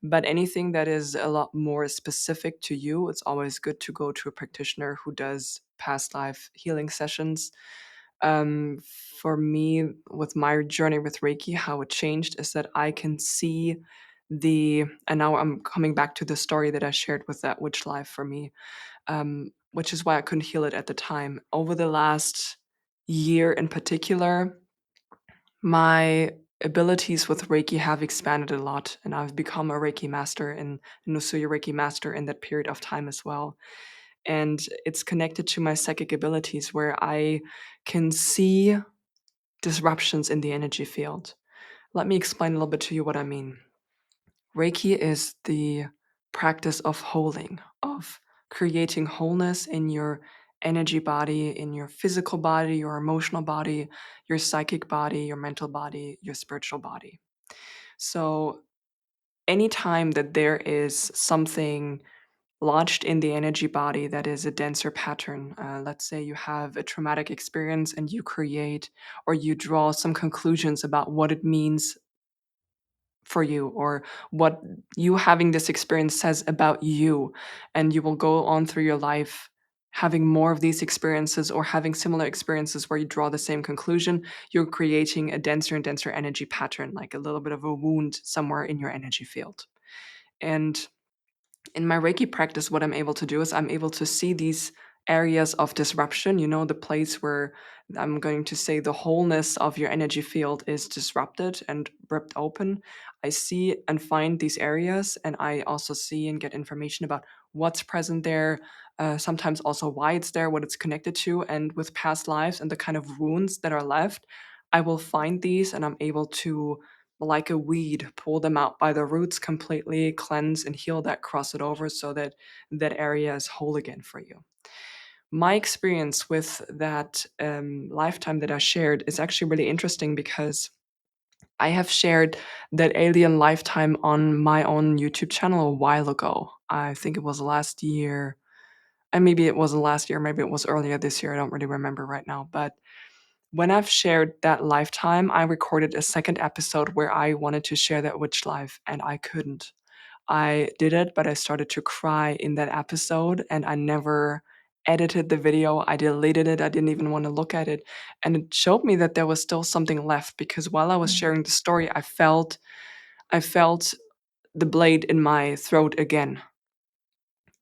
But anything that is a lot more specific to you, it's always good to go to a practitioner who does past life healing sessions. For me, with my journey with Reiki, how it changed is that I can see and now I'm coming back to the story that I shared with that witch life for me, which is why I couldn't heal it at the time. Over the last year in particular, my abilities with Reiki have expanded a lot, and I've become a Reiki master and Nusuya Reiki master in that period of time as well. And it's connected to my psychic abilities where I can see disruptions in the energy field. Let me explain a little bit to you what I mean. Reiki is the practice of holding, of creating wholeness in your energy body, in your physical body, your emotional body, your psychic body, your mental body, your spiritual body. So anytime that there is something lodged in the energy body that is a denser pattern, let's say you have a traumatic experience and you create or you draw some conclusions about what it means for you, or what you having this experience says about you, and you will go on through your life having more of these experiences or having similar experiences where you draw the same conclusion. You're creating a denser and denser energy pattern, like a little bit of a wound somewhere in your energy field. And in my Reiki practice, what I'm able to do is I'm able to see these areas of disruption, the place where I'm going to say the wholeness of your energy field is disrupted and ripped open. I see and find these areas, and I also see and get information about what's present there, sometimes also why it's there, what it's connected to, and with past lives and the kind of wounds that are left. I will find these and I'm able to, like a weed, pull them out by the roots completely, cleanse and heal that, cross it over so that that area is whole again for you. My experience with that lifetime that I shared is actually really interesting because I have shared that alien lifetime on my own YouTube channel a while ago. I think it was last year, and maybe it wasn't last year, maybe it was earlier this year. I don't really remember right now. But when I've shared that lifetime, I recorded a second episode where I wanted to share that witch life and I couldn't. I did it, but I started to cry in that episode and I never edited the video. I deleted it. I didn't even want to look at it. And it showed me that there was still something left because while I was Mm. sharing the story, I felt the blade in my throat again.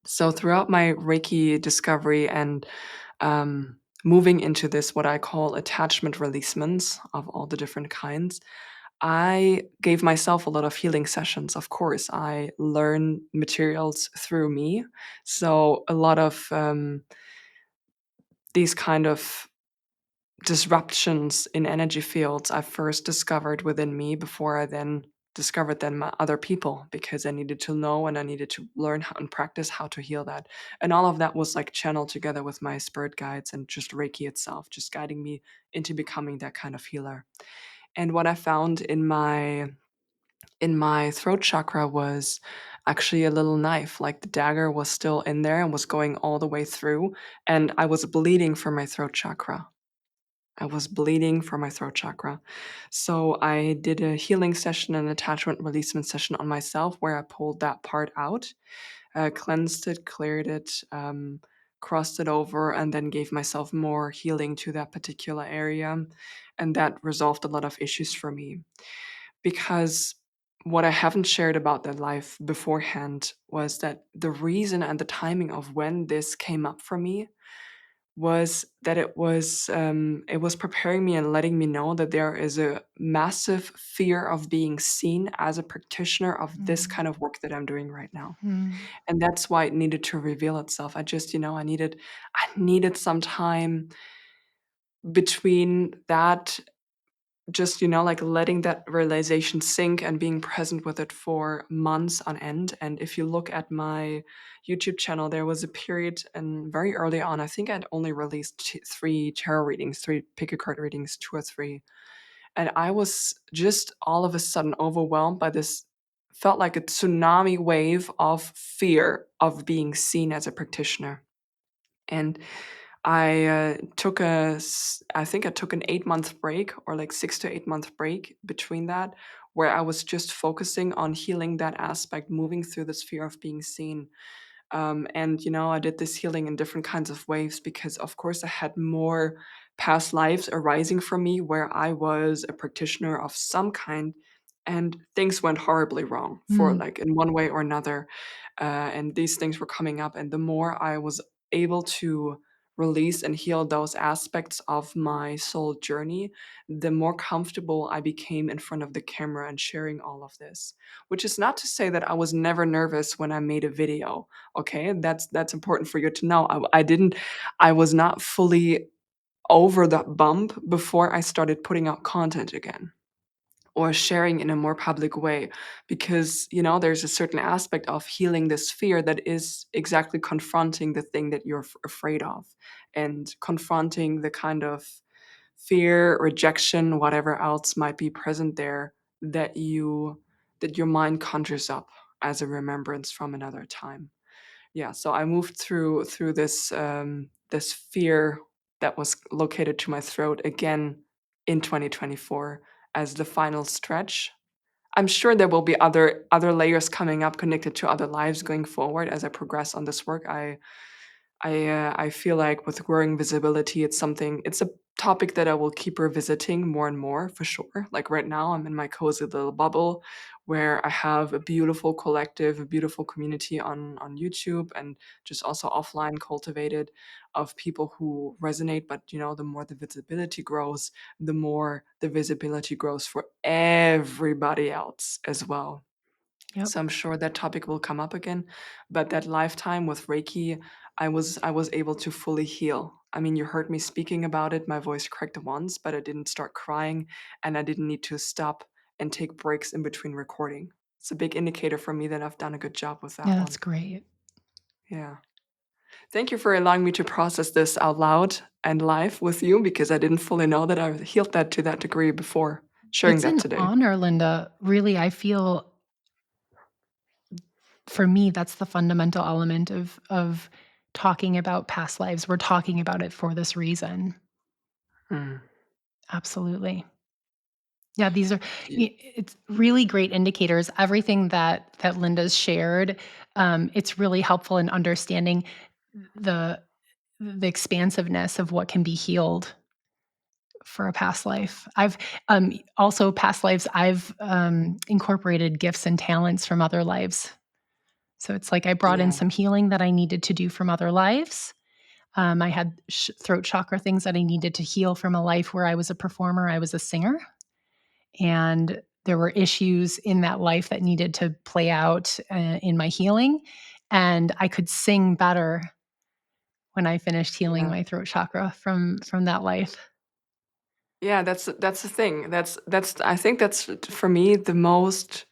So throughout my Reiki discovery and moving into this, what I call attachment releasements of all the different kinds, I gave myself a lot of healing sessions. Of course, I learn materials through me. So a lot of these kind of disruptions in energy fields I first discovered within me before I then discovered them other people, because I needed to know and I needed to learn how and practice how to heal that. And all of that was like channeled together with my spirit guides and just Reiki itself, just guiding me into becoming that kind of healer. And what I found in my throat chakra was actually a little knife, like the dagger was still in there and was going all the way through, and I was bleeding from my throat chakra. I was bleeding from my throat chakra. So I did a healing session, an attachment releasement session on myself where I pulled that part out, cleansed it, cleared it, crossed it over, and then gave myself more healing to that particular area. And that resolved a lot of issues for me. Because what I haven't shared about that life beforehand was that the reason and the timing of when this came up for me was that it was preparing me and letting me know that there is a massive fear of being seen as a practitioner of this Mm. kind of work that I'm doing right now. Mm. And that's why it needed to reveal itself. I just, I needed some time between that, just, like letting that realization sink and being present with it for months on end. And if you look at my YouTube channel, there was a period, and very early on, I think I'd only released three tarot readings, three pick a card readings, two or three. And I was just all of a sudden overwhelmed by this, felt like a tsunami wave of fear of being seen as a practitioner. And I think I took an 8 month break, or like 6 to 8 month break between that, where I was just focusing on healing that aspect, moving through this fear of being seen. And I did this healing in different kinds of ways because, of course, I had more past lives arising from me where I was a practitioner of some kind, and things went horribly wrong for, Mm. like, in one way or another. And these things were coming up, and the more I was able to release and heal those aspects of my soul journey, the more comfortable I became in front of the camera and sharing all of this. Which is not to say that I was never nervous when I made a video. Okay, that's important for you to know. I was not fully over that bump before I started putting out content again or sharing in a more public way, because there's a certain aspect of healing this fear that is exactly confronting the thing that you're afraid of, and confronting the kind of fear, rejection, whatever else might be present there that you that your mind conjures up as a remembrance from another time. Yeah, so I moved through this this fear that was located to my throat again in 2024 as the final stretch. I'm sure there will be other layers coming up connected to other lives going forward as I progress on this work. I feel like with growing visibility, it's a topic that I will keep revisiting more and more for sure. Like right now, I'm in my cozy little bubble where I have a beautiful collective, a beautiful community on YouTube and just also offline cultivated of people who resonate. But the more the visibility grows, the more the visibility grows for everybody else as well. Yep. So I'm sure that topic will come up again. But that lifetime with Reiki, I was able to fully heal. I mean, you heard me speaking about it. My voice cracked once, but I didn't start crying, and I didn't need to stop and take breaks in between recording. It's a big indicator for me that I've done a good job with Yeah, that that's one. great. Yeah. Thank you for allowing me to process this out loud and live with you because I didn't fully know that I healed that to that degree before sharing It's that an today. honor, Linda. Really, I feel for me that's the fundamental element of talking about past lives. We're talking about it for this reason. Mm. Absolutely. Yeah, these are it's really great indicators. Everything that Linda's shared, it's really helpful in understanding the the expansiveness of what can be healed for a past life. I've also past lives. I've incorporated gifts and talents from other lives. So it's like I brought in Yeah. some healing that I needed to do from other lives. I had throat chakra things that I needed to heal from a life where I was a performer, I was a singer, and there were issues in that life that needed to play out in my healing. And I could sing better when I finished healing Yeah. my throat chakra from that life. Yeah, that's the thing. That's I think that's for me the most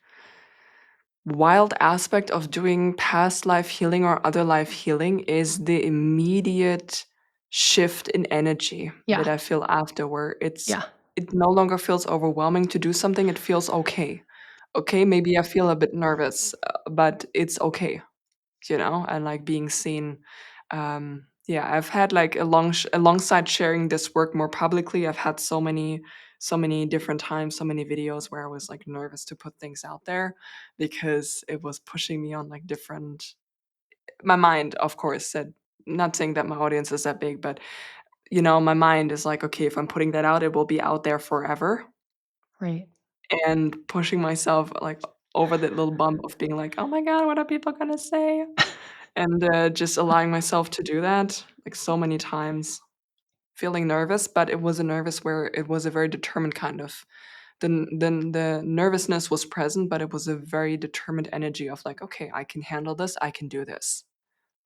wild aspect of doing past life healing or other life healing is the immediate shift in energy Yeah, that I feel afterward. yeah, It no longer feels overwhelming to do something. It feels okay. Okay, maybe I feel a bit nervous, but it's okay, and like being seen. Yeah, I've had like alongside sharing this work more publicly, I've had so many different times, so many videos where I was like nervous to put things out there because it was pushing me on like different. My mind, of course, said, not saying that my audience is that big, but my mind is like, okay, if I'm putting that out, it will be out there forever, right. and pushing myself like over that little bump of being like, oh my god, what are people gonna say? And, just allowing myself to do that, like, so many times, feeling nervous, but it was a nervous where it was a very determined kind of the nervousness was present, but it was a very determined energy of like, "Okay, I can handle this, I can do this."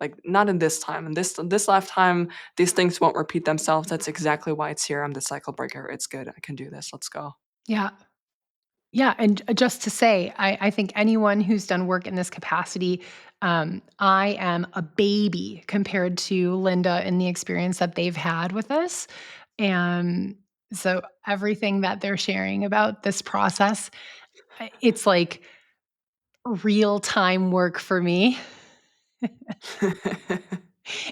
Like, not in this time, in this lifetime, these things won't repeat themselves, that's exactly why it's here, I'm the cycle breaker, it's good, I can do this, let's go. Yeah. Yeah, and just to say, I think anyone who's done work in this capacity, I am a baby compared to Linda and the experience that they've had with this. And so everything that they're sharing about this process, it's like real time work for me.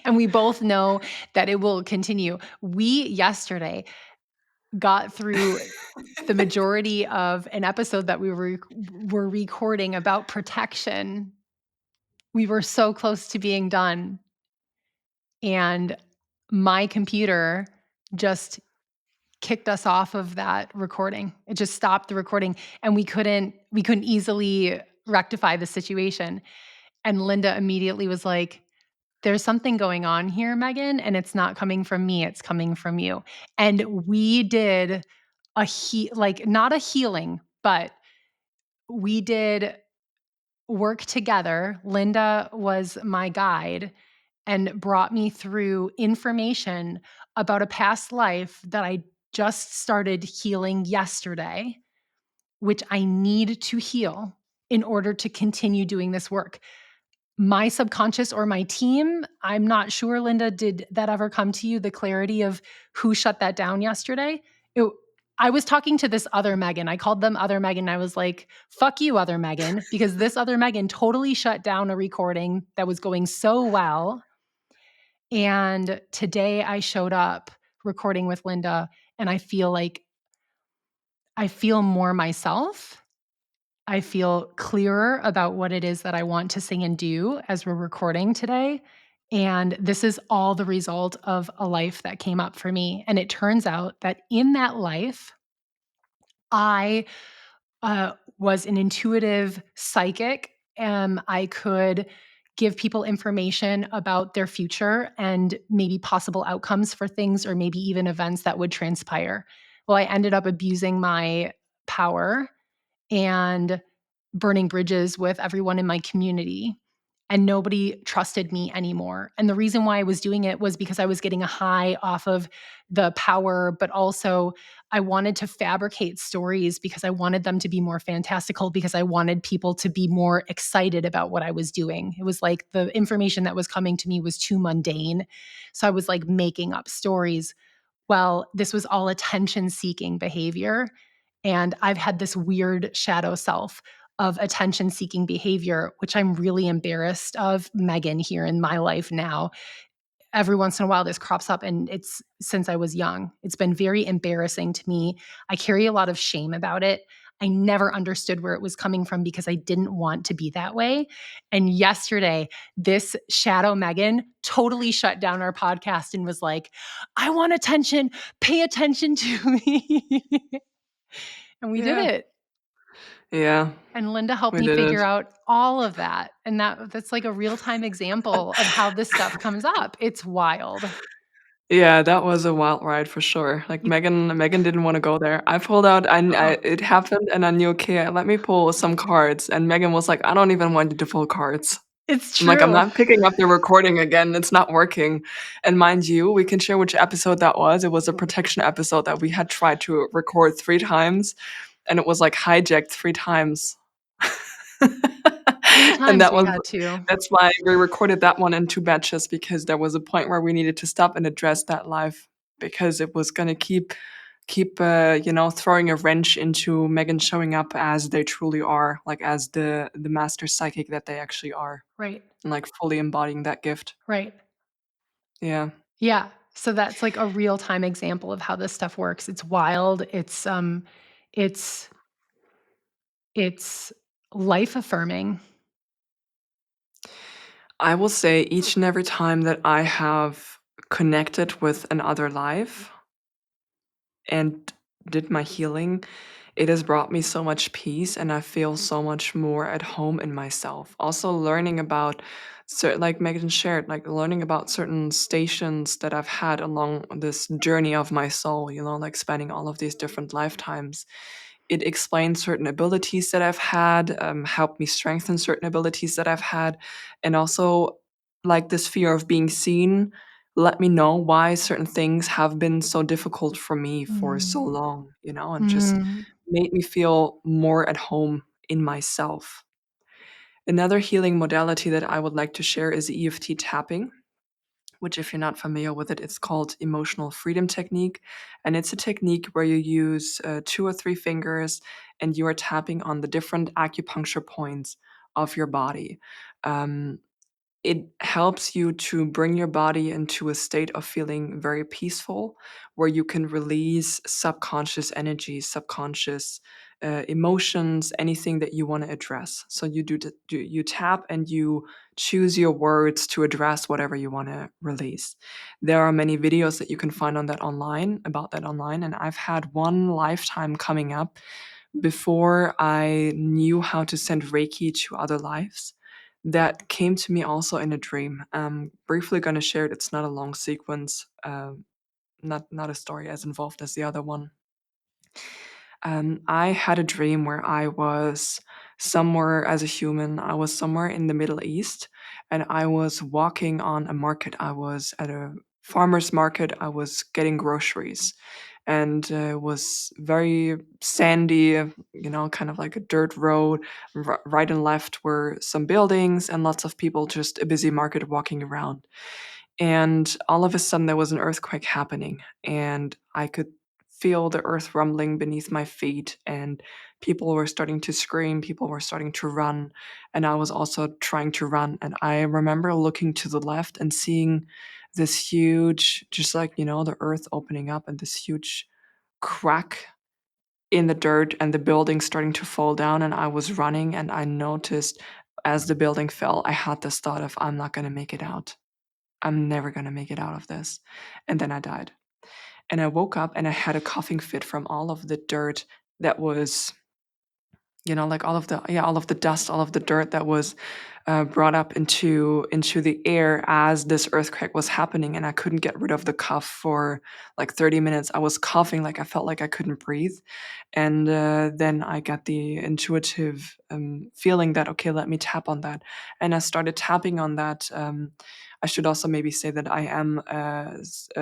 And we both know that it will continue. We yesterday got through the majority of an episode that were recording about protection. We were so close to being done, and my computer just kicked us off of that recording. It just stopped the recording, and we couldn't easily rectify the situation. And Linda immediately was like, "There's something going on here, Megan, and it's not coming from me, it's coming from you." And we did like not a healing, but we did work together. Linda was my guide and brought me through information about a past life that I just started healing yesterday, which I need to heal in order to continue doing this work. My subconscious or my team, I'm not sure, Linda, did that ever come to you, the clarity of who shut that down yesterday? I was talking to this other Megan. I called them other Megan. I was like, fuck you, other Megan, because this other Megan totally shut down a recording that was going so well. And today I showed up recording with Linda, and I feel like I feel more myself. I feel clearer about what it is that I want to sing and do as we're recording today. And this is all the result of a life that came up for me. And it turns out that in that life, I was an intuitive psychic. I could give people information about their future and maybe possible outcomes for things or maybe even events that would transpire. Well, I ended up abusing my power and burning bridges with everyone in my community. And nobody trusted me anymore. And the reason why I was doing it was because I was getting a high off of the power, but also I wanted to fabricate stories because I wanted them to be more fantastical, because I wanted people to be more excited about what I was doing. It was like the information that was coming to me was too mundane. So I was like making up stories. Well, this was all attention seeking behavior. And I've had this weird shadow self of attention seeking behavior, which I'm really embarrassed of, Megan, here in my life now. Every once in a while, this crops up, and it's since I was young. It's been very embarrassing to me. I carry a lot of shame about it. I never understood where it was coming from because I didn't want to be that way. And yesterday, this shadow Megan totally shut down our podcast and was like, I want attention. Pay attention to me. And we did Yeah. it. Yeah, And Linda helped we me did figure it. out all of that. And that's like a real-time example of how this stuff comes up. It's wild. Yeah, that was a wild ride for sure. Like You Megan didn't wanna go there. I pulled out I uh-uh. it happened and I knew, "Okay, let me pull some cards," and Megan was like, "I don't even want you to pull cards." It's I'm like, "I'm true. not picking up the recording again, it's not working." And mind you, we can share which episode that was. It was a protection episode that we had tried to record 3 times, and it was, like, hijacked 3 times. 3 And times we had to. that's why we recorded that one in 2 batches because there was a point where we needed to stop and address that live because it was gonna keep throwing a wrench into Megan showing up as they truly are, like, as the master psychic that they actually are, Right. and, like, fully embodying that gift. Right. Yeah. Yeah. So that's like a real-time example of how this stuff works. It's wild. It's it's life affirming. I will say each and every time that I have connected with another life and did my healing, it has brought me so much peace and I feel so much more at home in myself. Also learning about like Megan shared, like learning about certain stations that I've had along this journey of my soul, like spanning all of these different lifetimes. It explains certain abilities that I've had, helped me strengthen certain abilities that I've had, and also like this fear of being seen let me know why certain things have been so difficult for me for so Mm. long, and just Mm. made me feel more at home in myself. Another healing modality that I would like to share is EFT tapping, which, if you're not familiar with it, it's called emotional freedom technique. And it's a technique where you use 2 or 3 fingers and you are tapping on the different acupuncture points of your body. Um, it helps you to bring your body into a state of feeling very peaceful, where you can release subconscious energy, subconscious emotions, anything that you want to address. So you tap and you choose your words to address whatever you want to release. There are many videos that you can find on that online about that online, and I've had one lifetime coming up before I knew how to send Reiki to other lives that came to me also in a dream. Briefly gonna share it. It's not a long sequence, not a story as involved as the other one. I had a dream where I was somewhere as a human. I was somewhere in the Middle East, and I was walking on a market. I was at a farmer's market. I was getting groceries, and it was very sandy, kind of like a dirt road. Right and left were some buildings and lots of people, just a busy market walking around. And all of a sudden, there was an earthquake happening, and I could feel the earth rumbling beneath my feet, and people were starting to scream, people were starting to run, and I was also trying to run. And I remember looking to the left and seeing this huge, just like, the earth opening up and this huge crack in the dirt and the building starting to fall down. And I was running, and I noticed as the building fell, I had this thought of, I'm not going to make it out. I'm never going to make it out of this. And then I died. And I woke up and I had a coughing fit from all of the dirt that was, like all of the dust, all of the dirt that was brought up into the air as this earthquake was happening. And I couldn't get rid of the cough for like 30 minutes. I was coughing like I felt like I couldn't breathe. And then I got the intuitive feeling that, okay, let me tap on that. And I started tapping on that. I should also maybe say that I am a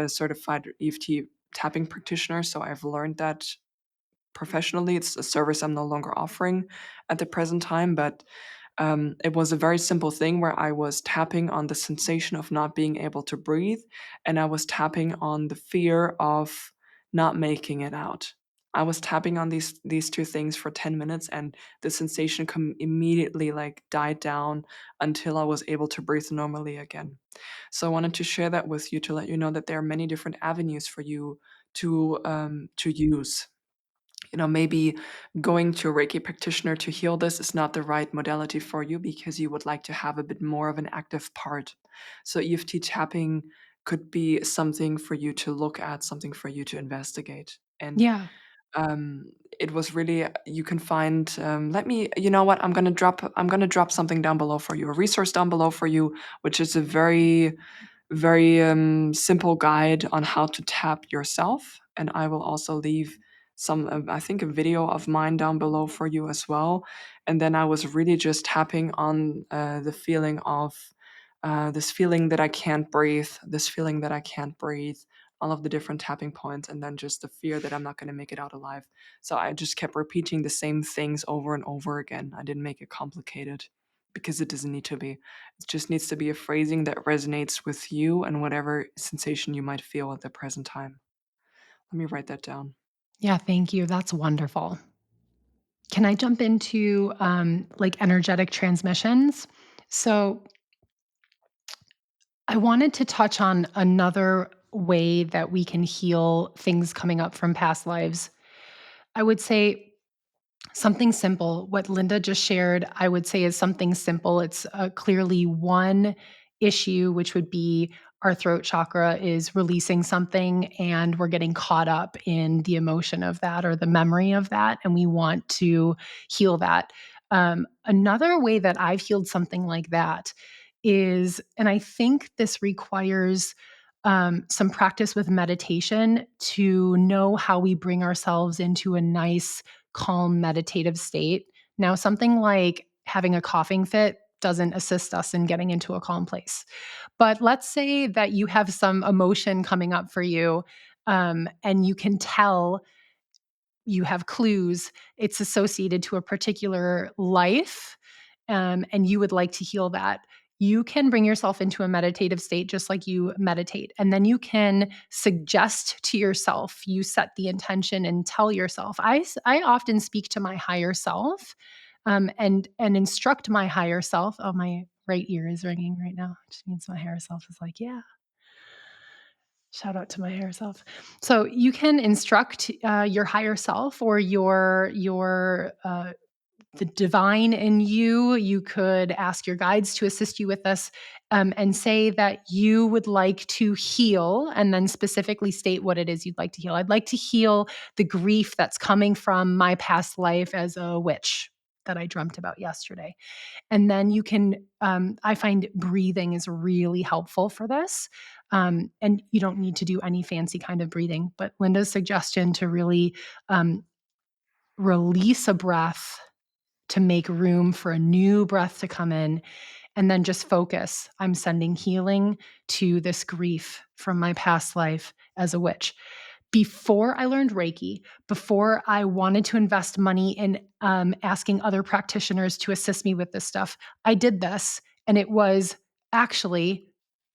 certified EFT tapping practitioner. So I've learned that professionally. It's a service I'm no longer offering at the present time, but it was a very simple thing where I was tapping on the sensation of not being able to breathe, and I was tapping on the fear of not making it out. I was tapping on these two things for 10 minutes, and the sensation immediately like died down until I was able to breathe normally again. So I wanted to share that with you to let you know that there are many different avenues for you to use. Maybe going to a Reiki practitioner to heal this is not the right modality for you because you would like to have a bit more of an active part. So EFT tapping could be something for you to look at, something for you to investigate. And Yeah. um, it was really, you can find, you know what, I'm gonna drop something down below for you, a resource down below for you, which is a very simple guide on how to tap yourself. And I will also leave I think, a video of mine down below for you as well. And then I was really just tapping on the feeling of this feeling that I can't breathe, this feeling that I can't breathe, all of the different tapping points, and then just the fear that I'm not going to make it out alive. So I just kept repeating the same things over and over again. I didn't make it complicated because it doesn't need to be. It just needs to be a phrasing that resonates with you and whatever sensation you might feel at the present time. Let me write that down. Yeah, thank you. That's wonderful. Can I jump into like energetic transmissions? So I wanted to touch on another way that we can heal things coming up from past lives. I would say something simple. What Linda just shared, I would say is something simple. It's clearly one issue, which would be our throat chakra is releasing something and we're getting caught up in the emotion of that or the memory of that. And we want to heal that. Another way that I've healed something like that is, and I think this requires some practice with meditation to know how we bring ourselves into a nice calm meditative state. Now, something like having a coughing fit doesn't assist us in getting into a calm place. But let's say that you have some emotion coming up for you, and you can tell you have clues it's associated to a particular life, and you would like to heal that. You can bring yourself into a meditative state just like you meditate. And then you can suggest to yourself, you set the intention and tell yourself. I often speak to my higher self, and instruct my higher self. Oh, my right ear is ringing right now, which means my higher self is like, yeah, shout out to my higher self. So you can instruct your higher self or your the divine in you. You could ask your guides to assist you with this, and say that you would like to heal, and then specifically state what it is you'd like to heal. I'd like to heal the grief that's coming from my past life as a witch that I dreamt about yesterday. And then you can, I find breathing is really helpful for this. And you don't need to do any fancy kind of breathing, but Linda's suggestion to really um, release a breath to make room for a new breath to come in, and then just focus. I'm sending healing to this grief from my past life as a witch. Before I learned Reiki, before I wanted to invest money in asking other practitioners to assist me with this stuff, I did this, and it was actually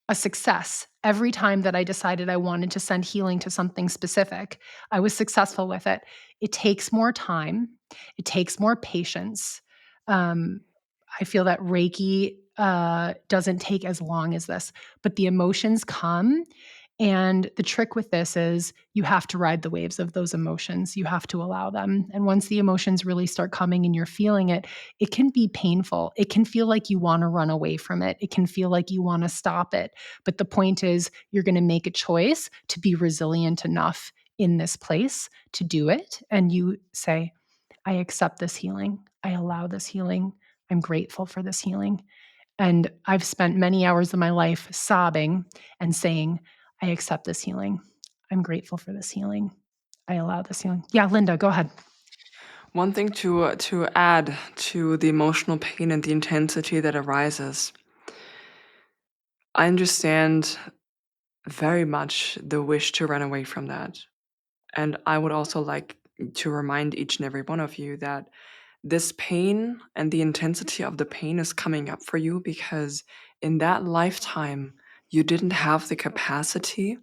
a success. Every time that I decided I wanted to send healing to something specific, I was successful with it. It takes more time, it takes more patience. Um, I feel that Reiki doesn't take as long as this, but the emotions come. And the trick with this is you have to ride the waves of those emotions. You have to allow them. And once the emotions really start coming and you're feeling it, it can be painful. It can feel like you want to run away from it. It can feel like you want to stop it. But the point is, you're going to make a choice to be resilient enough in this place to do it. And you say, I accept this healing. I allow this healing. I'm grateful for this healing. And I've spent many hours of my life sobbing and saying, I accept this healing. I'm grateful for this healing. I allow this healing. Yeah, Linda, go ahead. One thing to add to the emotional pain and the intensity that arises, I understand very much the wish to run away from that. And I would also like to remind each and every one of you that this pain and the intensity of the pain is coming up for you because in that lifetime, you didn't have the capacity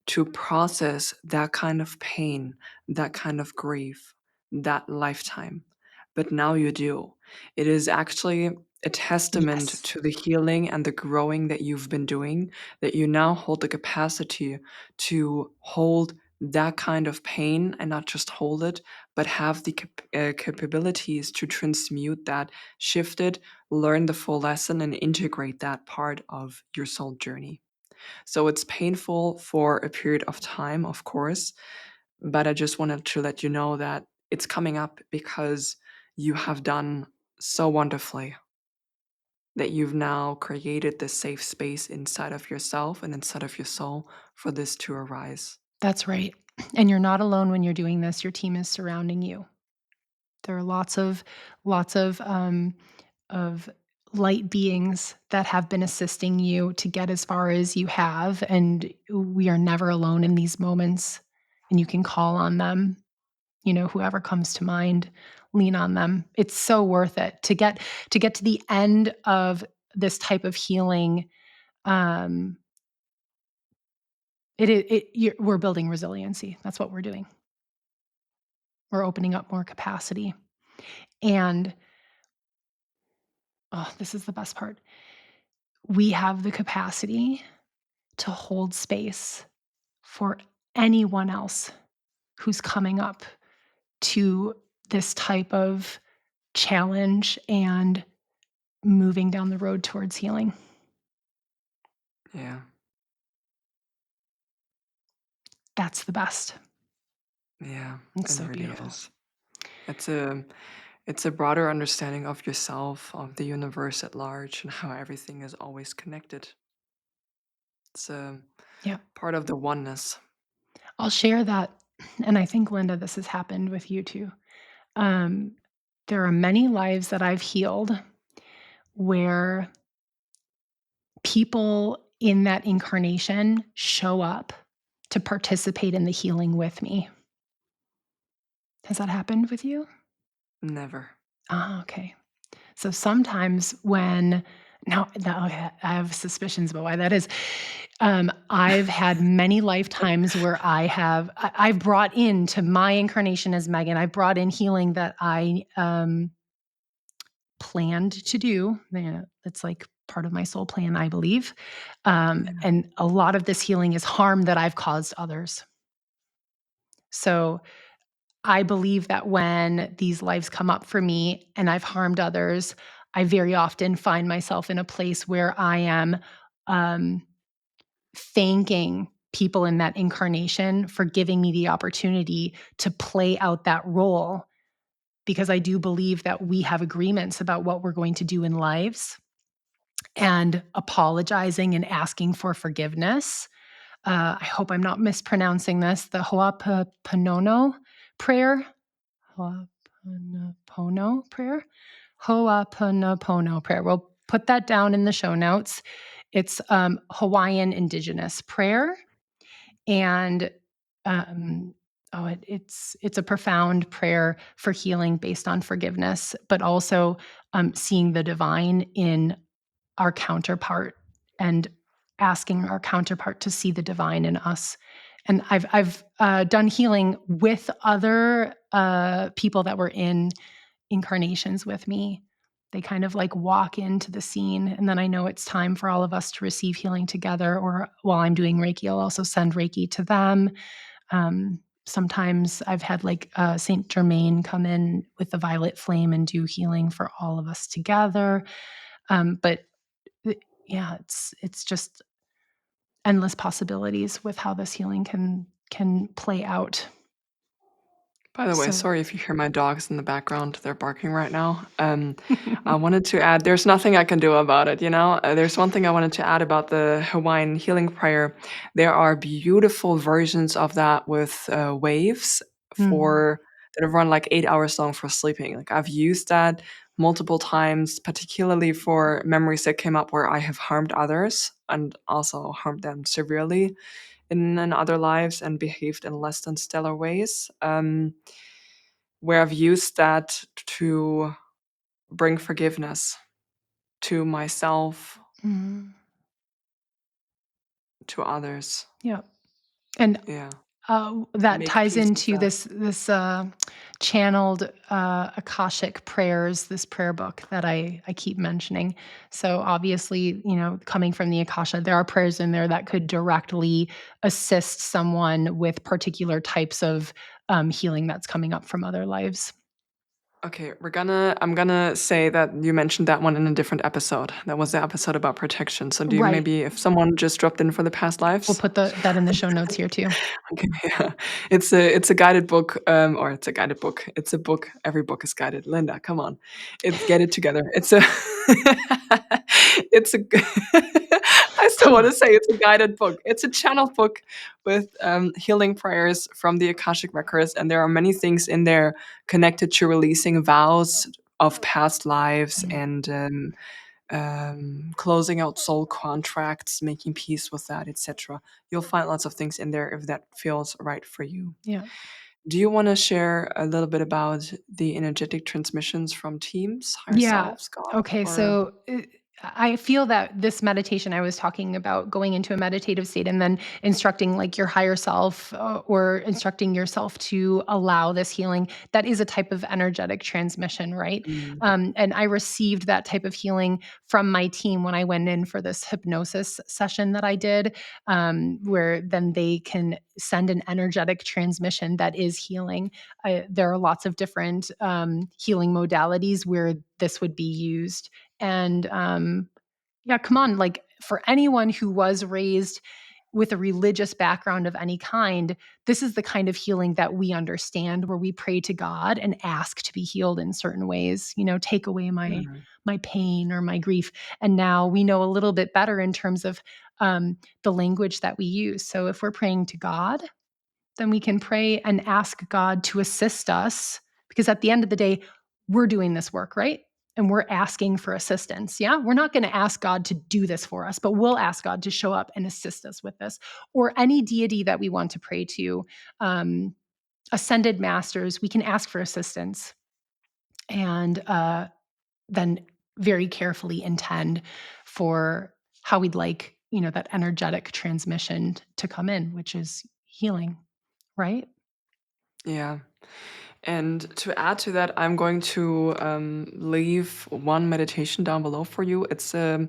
to process that kind of pain, that kind of grief, that lifetime. But now you do. It is actually a testament Yes, to the healing and the growing that you've been doing that you now hold the capacity to hold that kind of pain and not just hold it, but have the capabilities to transmute that, shift it, learn the full lesson, and integrate that part of your soul journey. So it's painful for a period of time, of course, but I just wanted to let you know that it's coming up because you have done so wonderfully that you've now created this safe space inside of yourself and inside of your soul for this to arise. that's right. And you're not alone when you're doing this. Your team is surrounding you. There are lots of light beings that have been assisting you to get as far as you have, and we are never alone in these moments. And you can call on them. Whoever comes to mind, lean on them. It's so worth it to get to the end of this type of healing. Um, we're building resiliency. That's what we're doing. We're opening up more capacity. And oh, this is the best part. We have the capacity to hold space for anyone else who's coming up to this type of challenge and moving down the road towards healing. Yeah, That's the best. yeah, It's it so really beautiful. is. It's a broader understanding of yourself, of the universe at large, and how everything is always connected. It's a Yeah. part of the oneness. I'll share that. And I think, Linda, this has happened with you too. Um, there are many lives that I've healed where people in that incarnation show up to participate in the healing with me. Has that happened with you? Never. Ah, okay. So sometimes when now I have suspicions about why that is. I've had many lifetimes where I've brought into my incarnation as Megan. I brought in healing that I planned to do. It's like part of my soul plan, I believe. Yeah. And a lot of this healing is harm that I've caused others. So I believe that when these lives come up for me and I've harmed others, I very often find myself in a place where I am um, thanking people in that incarnation for giving me the opportunity to play out that role, because I do believe that we have agreements about what we're going to do in lives, and apologizing and asking for forgiveness. I hope I'm not mispronouncing this. The Ho'aponopono prayer. Ho'aponopono prayer. Ho'aponopono prayer. We'll put that down in the show notes. It's Hawaiian indigenous prayer, and it's a profound prayer for healing based on forgiveness, but also seeing the divine in our counterpart and asking our counterpart to see the divine in us. And I've done healing with other people that were in incarnations with me. They kind of like walk into the scene, and then I know it's time for all of us to receive healing together. Or while I'm doing Reiki, I'll also send Reiki to them. Sometimes I've had like Saint Germain come in with the violet flame and do healing for all of us together. But yeah, it's just endless possibilities with how this healing can play out. By the way, So sorry if you hear my dogs in the background. They're barking right now. I wanted to add, there's nothing I can do about it, you know? There's one thing I wanted to add about the Hawaiian healing prayer. There are beautiful versions of that with waves mm, for that have run like 8 hours long for sleeping. Like I've used that multiple times, particularly for memories that came up where I have harmed others and also harmed them severely in other lives and behaved in less than stellar ways, where I've used that to bring forgiveness to myself, mm, to others. yeah. And Yeah. that Make ties peace with into that. this channeled Akashic prayers, this prayer book that I keep mentioning. So obviously, coming from the Akasha, there are prayers in there that could directly assist someone with particular types of healing that's coming up from other lives. Okay, I'm gonna say that you mentioned that one in a different episode. That was the episode about protection. So do you Right. maybe if someone just dropped in for the past We'll lives? put that in the show notes here too. Okay, yeah. It's a guided book, or it's a guided book. It's a book. Every book is guided. Linda, come on. It's get it together. It's a it's a I still Come want on. to say it's a guided book. It's a channel book with healing prayers from the Akashic records, and there are many things in there connected to releasing vows of past lives Mm, and closing out soul contracts, making peace with that, etc. You'll find lots of things in there if that feels right for you. yeah. Do you want to share a little bit about the energetic transmissions from teams, higher Yeah. selves, God, Okay. or So I feel that this meditation I was talking about going into a meditative state and then instructing like your higher self or instructing yourself to allow this healing, that is a type of energetic transmission, right? mm, And I received that type of healing from my team when I went in for this hypnosis session that I did, where then they can send an energetic transmission that is healing. There are lots of different healing modalities where this would be used. And yeah, come on, like for anyone who was raised with a religious background of any kind, this is the kind of healing that we understand, where we pray to God and ask to be healed in certain ways. Take away mm, my pain or my grief. And now we know a little bit better in terms of the language that we use. So if we're praying to God, then we can pray and ask God to assist us, because at the end of the day, we're doing this work, right? And we're asking for assistance. Yeah. We're not going to ask God to do this for us, but we'll ask God to show up and assist us with this, or any deity that we want to pray to. Um, Ascended masters, we can ask for assistance and then very carefully intend for how we'd like, that energetic transmission to come in, which is healing, right? yeah. And to add to that, I'm going to leave one meditation down below for you. It's a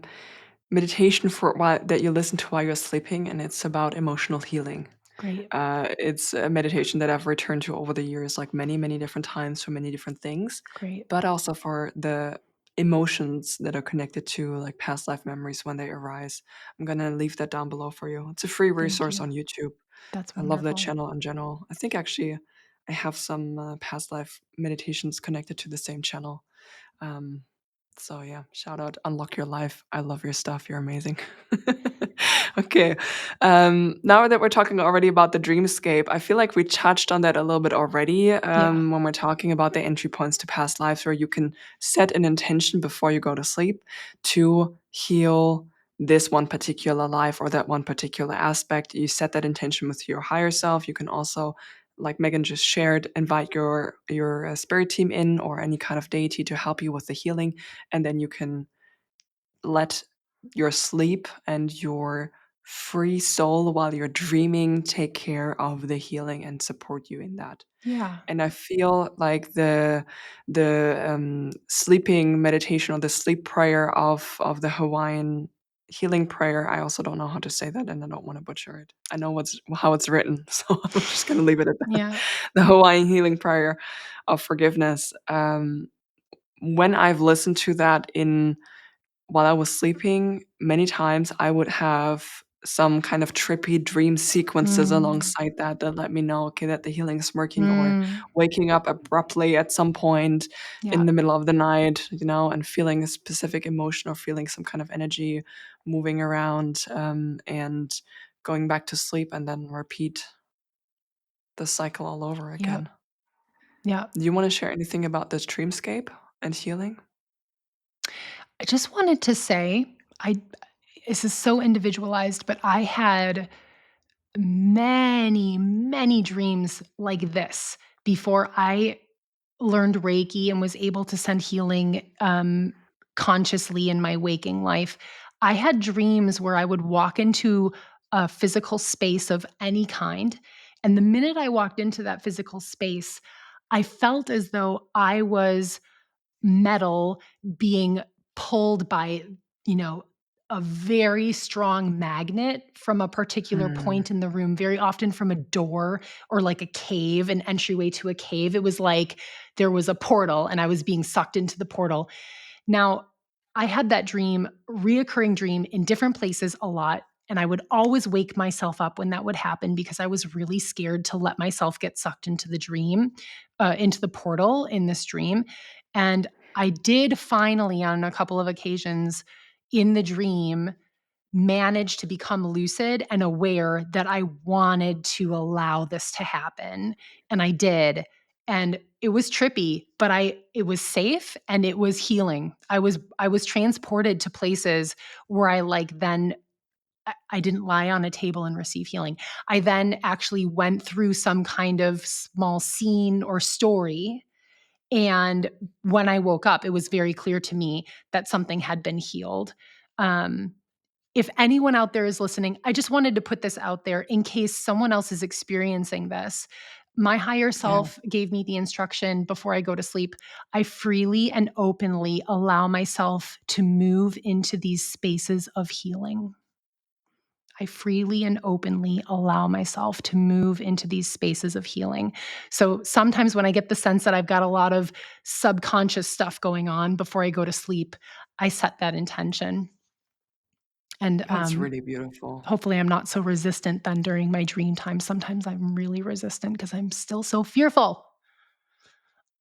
meditation for that you listen to while you're sleeping, and it's about emotional healing. Great. It's a meditation that I've returned to over the years, like many, many different times for many different things, Great. but also for the emotions that are connected to like past life memories when they arise. I'm gonna leave that down below for you. It's a free Thank resource you. on YouTube. That's I love that wonderful. channel in general. I think actually I have some past life meditations connected to the same channel. Um, so yeah, shout out, unlock your life. I love your stuff. You're amazing. Okay. Now that we're talking already about the dreamscape, I feel like we touched on that a little bit already Yeah. when we're talking about the entry points to past lives, where you can set an intention before you go to sleep to heal this one particular life or that one particular aspect. You set that intention with your higher self. You can also, like Megan just shared, invite your spirit team in or any kind of deity to help you with the healing, and then you can let your sleep and your free soul while you're dreaming take care of the healing and support you in that. Yeah. And I feel like the sleeping meditation or the sleep prayer of the Hawaiian healing prayer. I also don't know how to say that, and I don't want to butcher it. I know how it's written, so I'm just gonna leave it at that. Yeah. The Hawaiian healing prayer of forgiveness. When I've listened to that in while I was sleeping, many times I would have some kind of trippy dream sequences Mm. alongside that that let me know, okay, that the healing is working, or Mm. waking up abruptly at some point Yeah. in the middle of the night, and feeling a specific emotion or feeling some kind of energy moving around, and going back to sleep and then repeat the cycle all over Yep. again. Yep. Do you want to share anything about this dreamscape and healing? I just wanted to say, I this is so individualized, but I had many, many dreams like this before I learned Reiki and was able to send healing consciously in my waking life. I had dreams where I would walk into a physical space of any kind. And the minute I walked into that physical space, I felt as though I was metal being pulled by, you know, a very strong magnet from a particular Mm, point in the room, very often from a door or like a cave, an entryway to a cave. It was like there was a portal and I was being sucked into the portal. Now, I had that dream, reoccurring dream in different places a lot. And I would always wake myself up when that would happen because I was really scared to let myself get sucked into the dream, into the portal in this dream. And I did finally, on a couple of occasions in the dream, manage to become lucid and aware that I wanted to allow this to happen. And I did. And it was trippy, but it was safe and it was healing. I was transported to places where I like then I didn't lie on a table and receive healing. I then actually went through some kind of small scene or story, and when I woke up, it was very clear to me that something had been healed. Um, if anyone out there is listening, I just wanted to put this out there in case someone else is experiencing this. My higher yeah, self gave me the instruction before I go to sleep. I freely and openly allow myself to move into these spaces of healing. I freely and openly allow myself to move into these spaces of healing. So sometimes when I get the sense that I've got a lot of subconscious stuff going on before I go to sleep, I set that intention. And that's really beautiful. hopefully I'm not so resistant then during my dream time. Sometimes I'm really resistant because I'm still so fearful.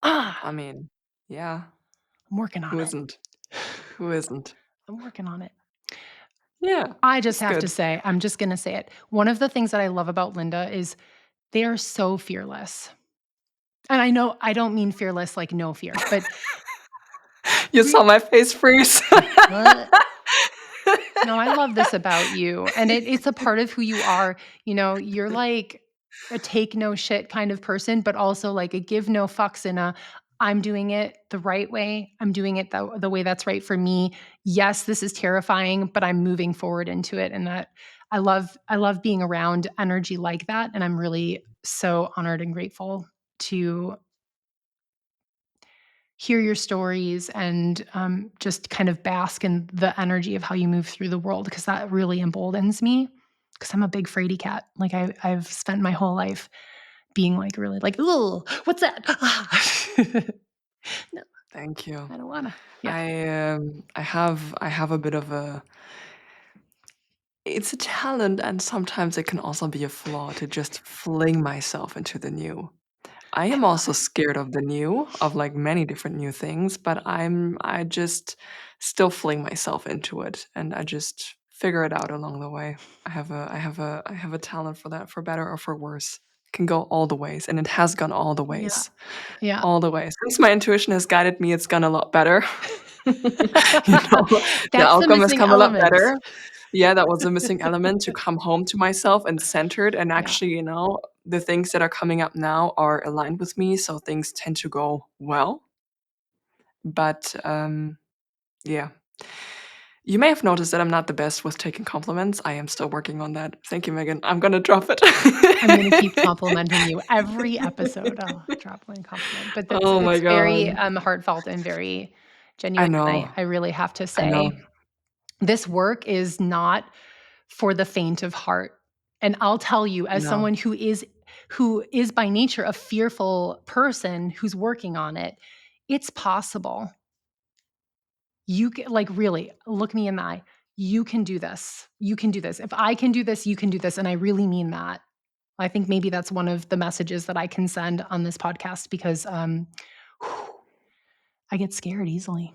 I Ah, mean, yeah, I'm working on who it. isn't? Who isn't? I'm working on it. Yeah, I just that's have to good. say, I'm just going to say it. One of the things that I love about Linda is they are so fearless. And I know I don't mean fearless like no fear, but You saw re my face freeze. what? No, I love this about you, and it's a part of who you are. You're like a take no shit kind of person, but also like a give no fucks in a I'm doing it the right way. I'm doing it the way that's right for me. Yes, this is terrifying, but I'm moving forward into it, and that I love being around energy like that, and I'm really so honored and grateful to hear your stories and just kind of bask in the energy of how you move through the world because that really emboldens me because I'm a big fraidy cat. Like I've spent my whole life being like really like, oh, what's that? No, Thank you. I don't wanna. Yeah. I have a bit of a it's a talent, and sometimes it can also be a flaw to just fling myself into the new. I I am love also it. scared of the new, of like many different new things, but I just still fling myself into it, and I just figure it out along the way. I have a talent for that, for better or for worse. It can go all the ways, and it has gone all the Yeah. ways. Yeah. All the way. Since my intuition has guided me, it's gone a lot better. You know, the That's the outcome has missing come a lot element. better. Yeah, that was a missing element, to come home to myself and centered, and Yeah. actually, the things that are coming up now are aligned with me, so things tend to go well. But, yeah. You may have noticed that I'm not the best with taking compliments. I am still working on that. Thank you, Megan. I'm gonna drop it. I'm gonna keep complimenting you every episode. I'll drop one compliment, but that's Oh my it's very, god. heartfelt and very I genuine, and know. I really have to I know. say, this work is not for the faint of heart, and I'll tell you, as No. someone who is by nature a fearful person who's working on it, it's possible. You ca like, really, look me in the eye. You can do this. You can do this. If I can do this, you can do this, and I really mean that. I think maybe that's one of the messages that I can send on this podcast because, I get scared easily.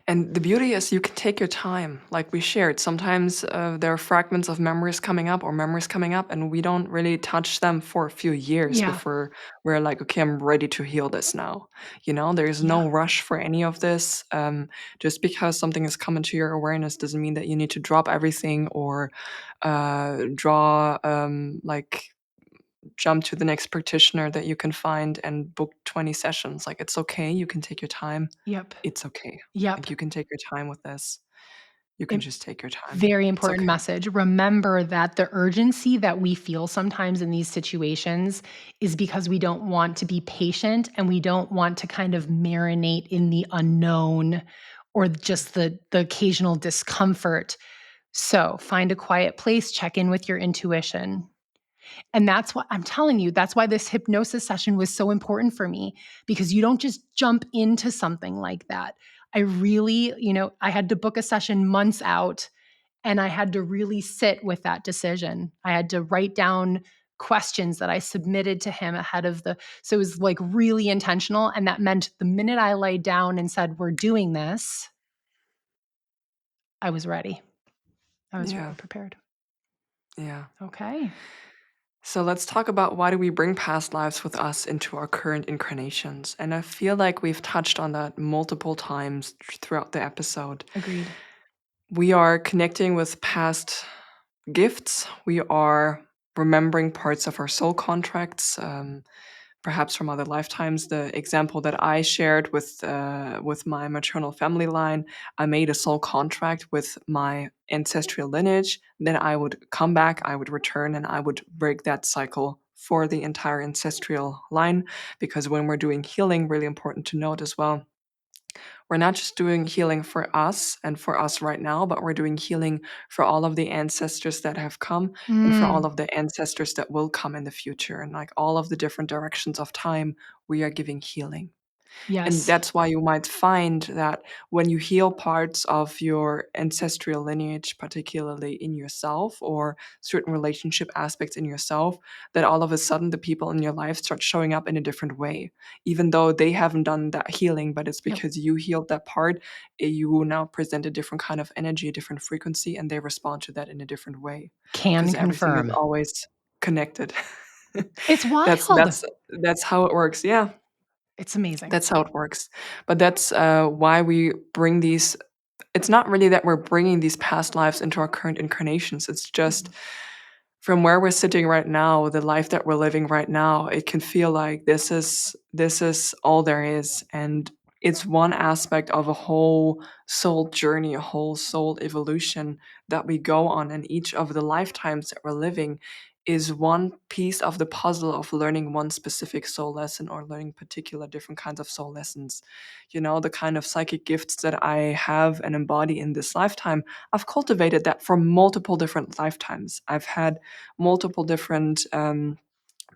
And the beauty is you can take your time, like we shared. Sometimes there are fragments of memories coming up or memories coming up, and we don't really touch them for a few years Yeah, before we're like, okay, I'm ready to heal this now. There's yeah, no rush for any of this. Just because something has come into your awareness doesn't mean that you need to drop everything or draw like jump to the next practitioner that you can find and book 20 sessions. Like, it's okay. You can take your time. yep, It's okay. yep. Like, you can take your time with this. You can Im just take your time. Very It's important okay. message. Remember that the urgency that we feel sometimes in these situations is because we don't want to be patient and we don't want to kind of marinate in the unknown or just the occasional discomfort. So, find a quiet place, check in with your intuition. And that's what I'm telling you, that's why this hypnosis session was so important for me because you don't just jump into something like that. I really, I had to book a session months out and I had to really sit with that decision. I had to write down questions that I submitted to him ahead of so it was like really intentional. And that meant the minute I laid down and said, we're doing this, I was ready. I was Yeah. really prepared. Yeah. Okay. So let's talk about why do we bring past lives with us into our current incarnations. And I feel like we've touched on that multiple times throughout the episode. Agreed. We are connecting with past gifts. We are remembering parts of our soul contracts, perhaps from other lifetimes. The example that I shared with my maternal family line, I made a soul contract with my ancestral lineage. Then I would come back, I would return, and I would break that cycle for the entire ancestral line. Because when we're doing healing, really important to note as well, we're not just doing healing for us and for us right now, but we're doing healing for all of the ancestors that have come and for all Mm, of the ancestors that will come in the future. And like all of the different directions of time, we are giving healing. And yes. that's why you might find that when you heal parts of your ancestral lineage, particularly in yourself or certain relationship aspects in yourself, that all of a sudden the people in your life start showing up in a different way, even though they haven't done that healing, but it's Yep. because you healed that part. You now present a different kind of energy, a different frequency, and they respond to that in a different way Can because everything is confirm. always connected. It's that's wild. that's that's how it works. Yeah. It's amazing. That's how it works. But that's why we bring these. It's not really that we're bringing these past lives into our current incarnations. It's just from where we're sitting right now, the life that we're living right now. It can feel like this is all there is, and it's one aspect of a whole soul journey, a whole soul evolution that we go on, and each of the lifetimes that we're living is one piece of the puzzle of learning one specific soul lesson or learning particular different kinds of soul lessons. The kind of psychic gifts that I have and embody in this lifetime, I've cultivated that for multiple different lifetimes. I've had multiple different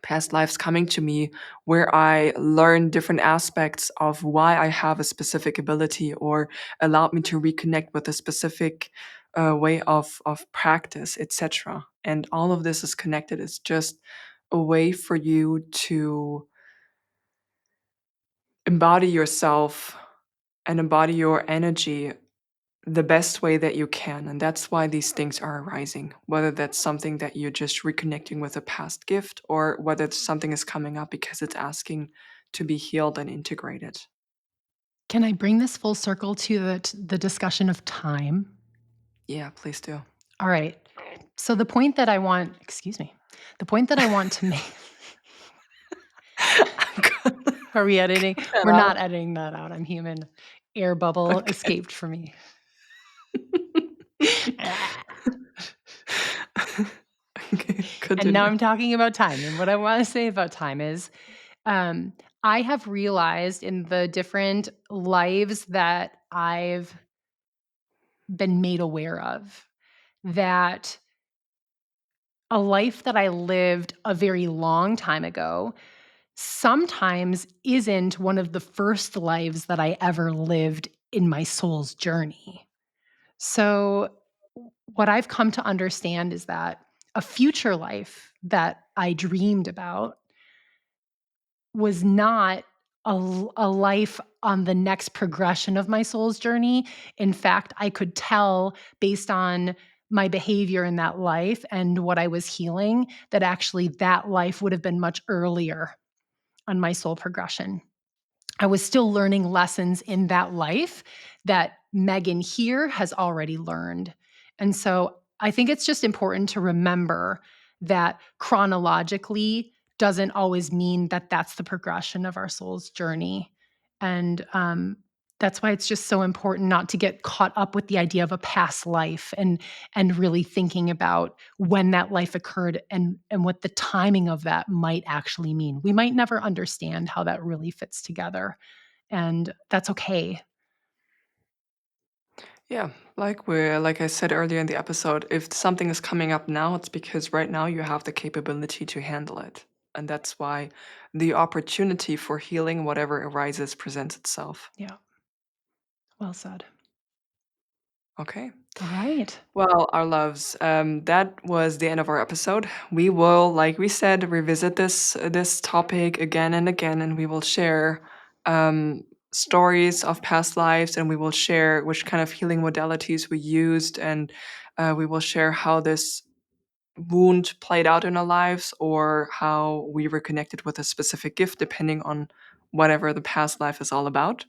past lives coming to me where I learn different aspects of why I have a specific ability or allowed me to reconnect with a specific way of practice, etc. And all of this is connected. It's just a way for you to embody yourself and embody your energy the best way that you can. And that's why these things are arising, whether that's something that you're just reconnecting with a past gift or whether it's something is coming up because it's asking to be healed and integrated. Can I bring this full circle to the discussion of time? Yeah, please do. All right. So the point that I want to make I'm gonna are we editing? cut that We're out. not editing that out. I'm human. Air bubble Okay. escaped for me. Okay, And now continue. I'm talking about time, and what I wanna say about time is, um, I have realized in the different lives that I've been made aware of, that a life that I lived a very long time ago sometimes isn't one of the first lives that I ever lived in my soul's journey. So, what I've come to understand is that a future life that I dreamed about was not a life on the next progression of my soul's journey. In fact, I could tell based on my behavior in that life and what I was healing that actually that life would have been much earlier on my soul progression. I was still learning lessons in that life that Megan here has already learned. And so I think it's just important to remember that chronologically doesn't always mean that that's the progression of our soul's journey. And that's why it's just so important not to get caught up with the idea of a past life and really thinking about when that life occurred and what the timing of that might actually mean. We might never understand how that really fits together, and that's okay. Yeah, like I said earlier in the episode, if something is coming up now, it's because right now you have the capability to handle it. And that's why the opportunity for healing whatever arises presents itself. Yeah, well said. Okay. All right. Well, our loves, that was the end of our episode. We will, like we said, revisit this topic again and again, and we will share um, stories of past lives, and we will share which kind of healing modalities we used, and we will share how this wound played out in our lives, or how we were connected with a specific gift, depending on whatever the past life is all about.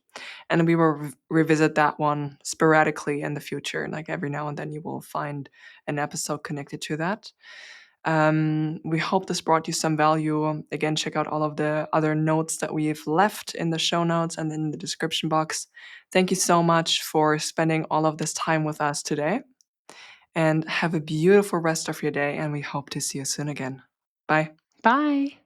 And we will revisit that one sporadically in the future. Like every now and then, you will find an episode connected to that. We hope this brought you some value. Again, check out all of the other notes that we've left in the show notes and in the description box. Thank you so much for spending all of this time with us today. And have a beautiful rest of your day. And we hope to see you soon again. Bye. Bye.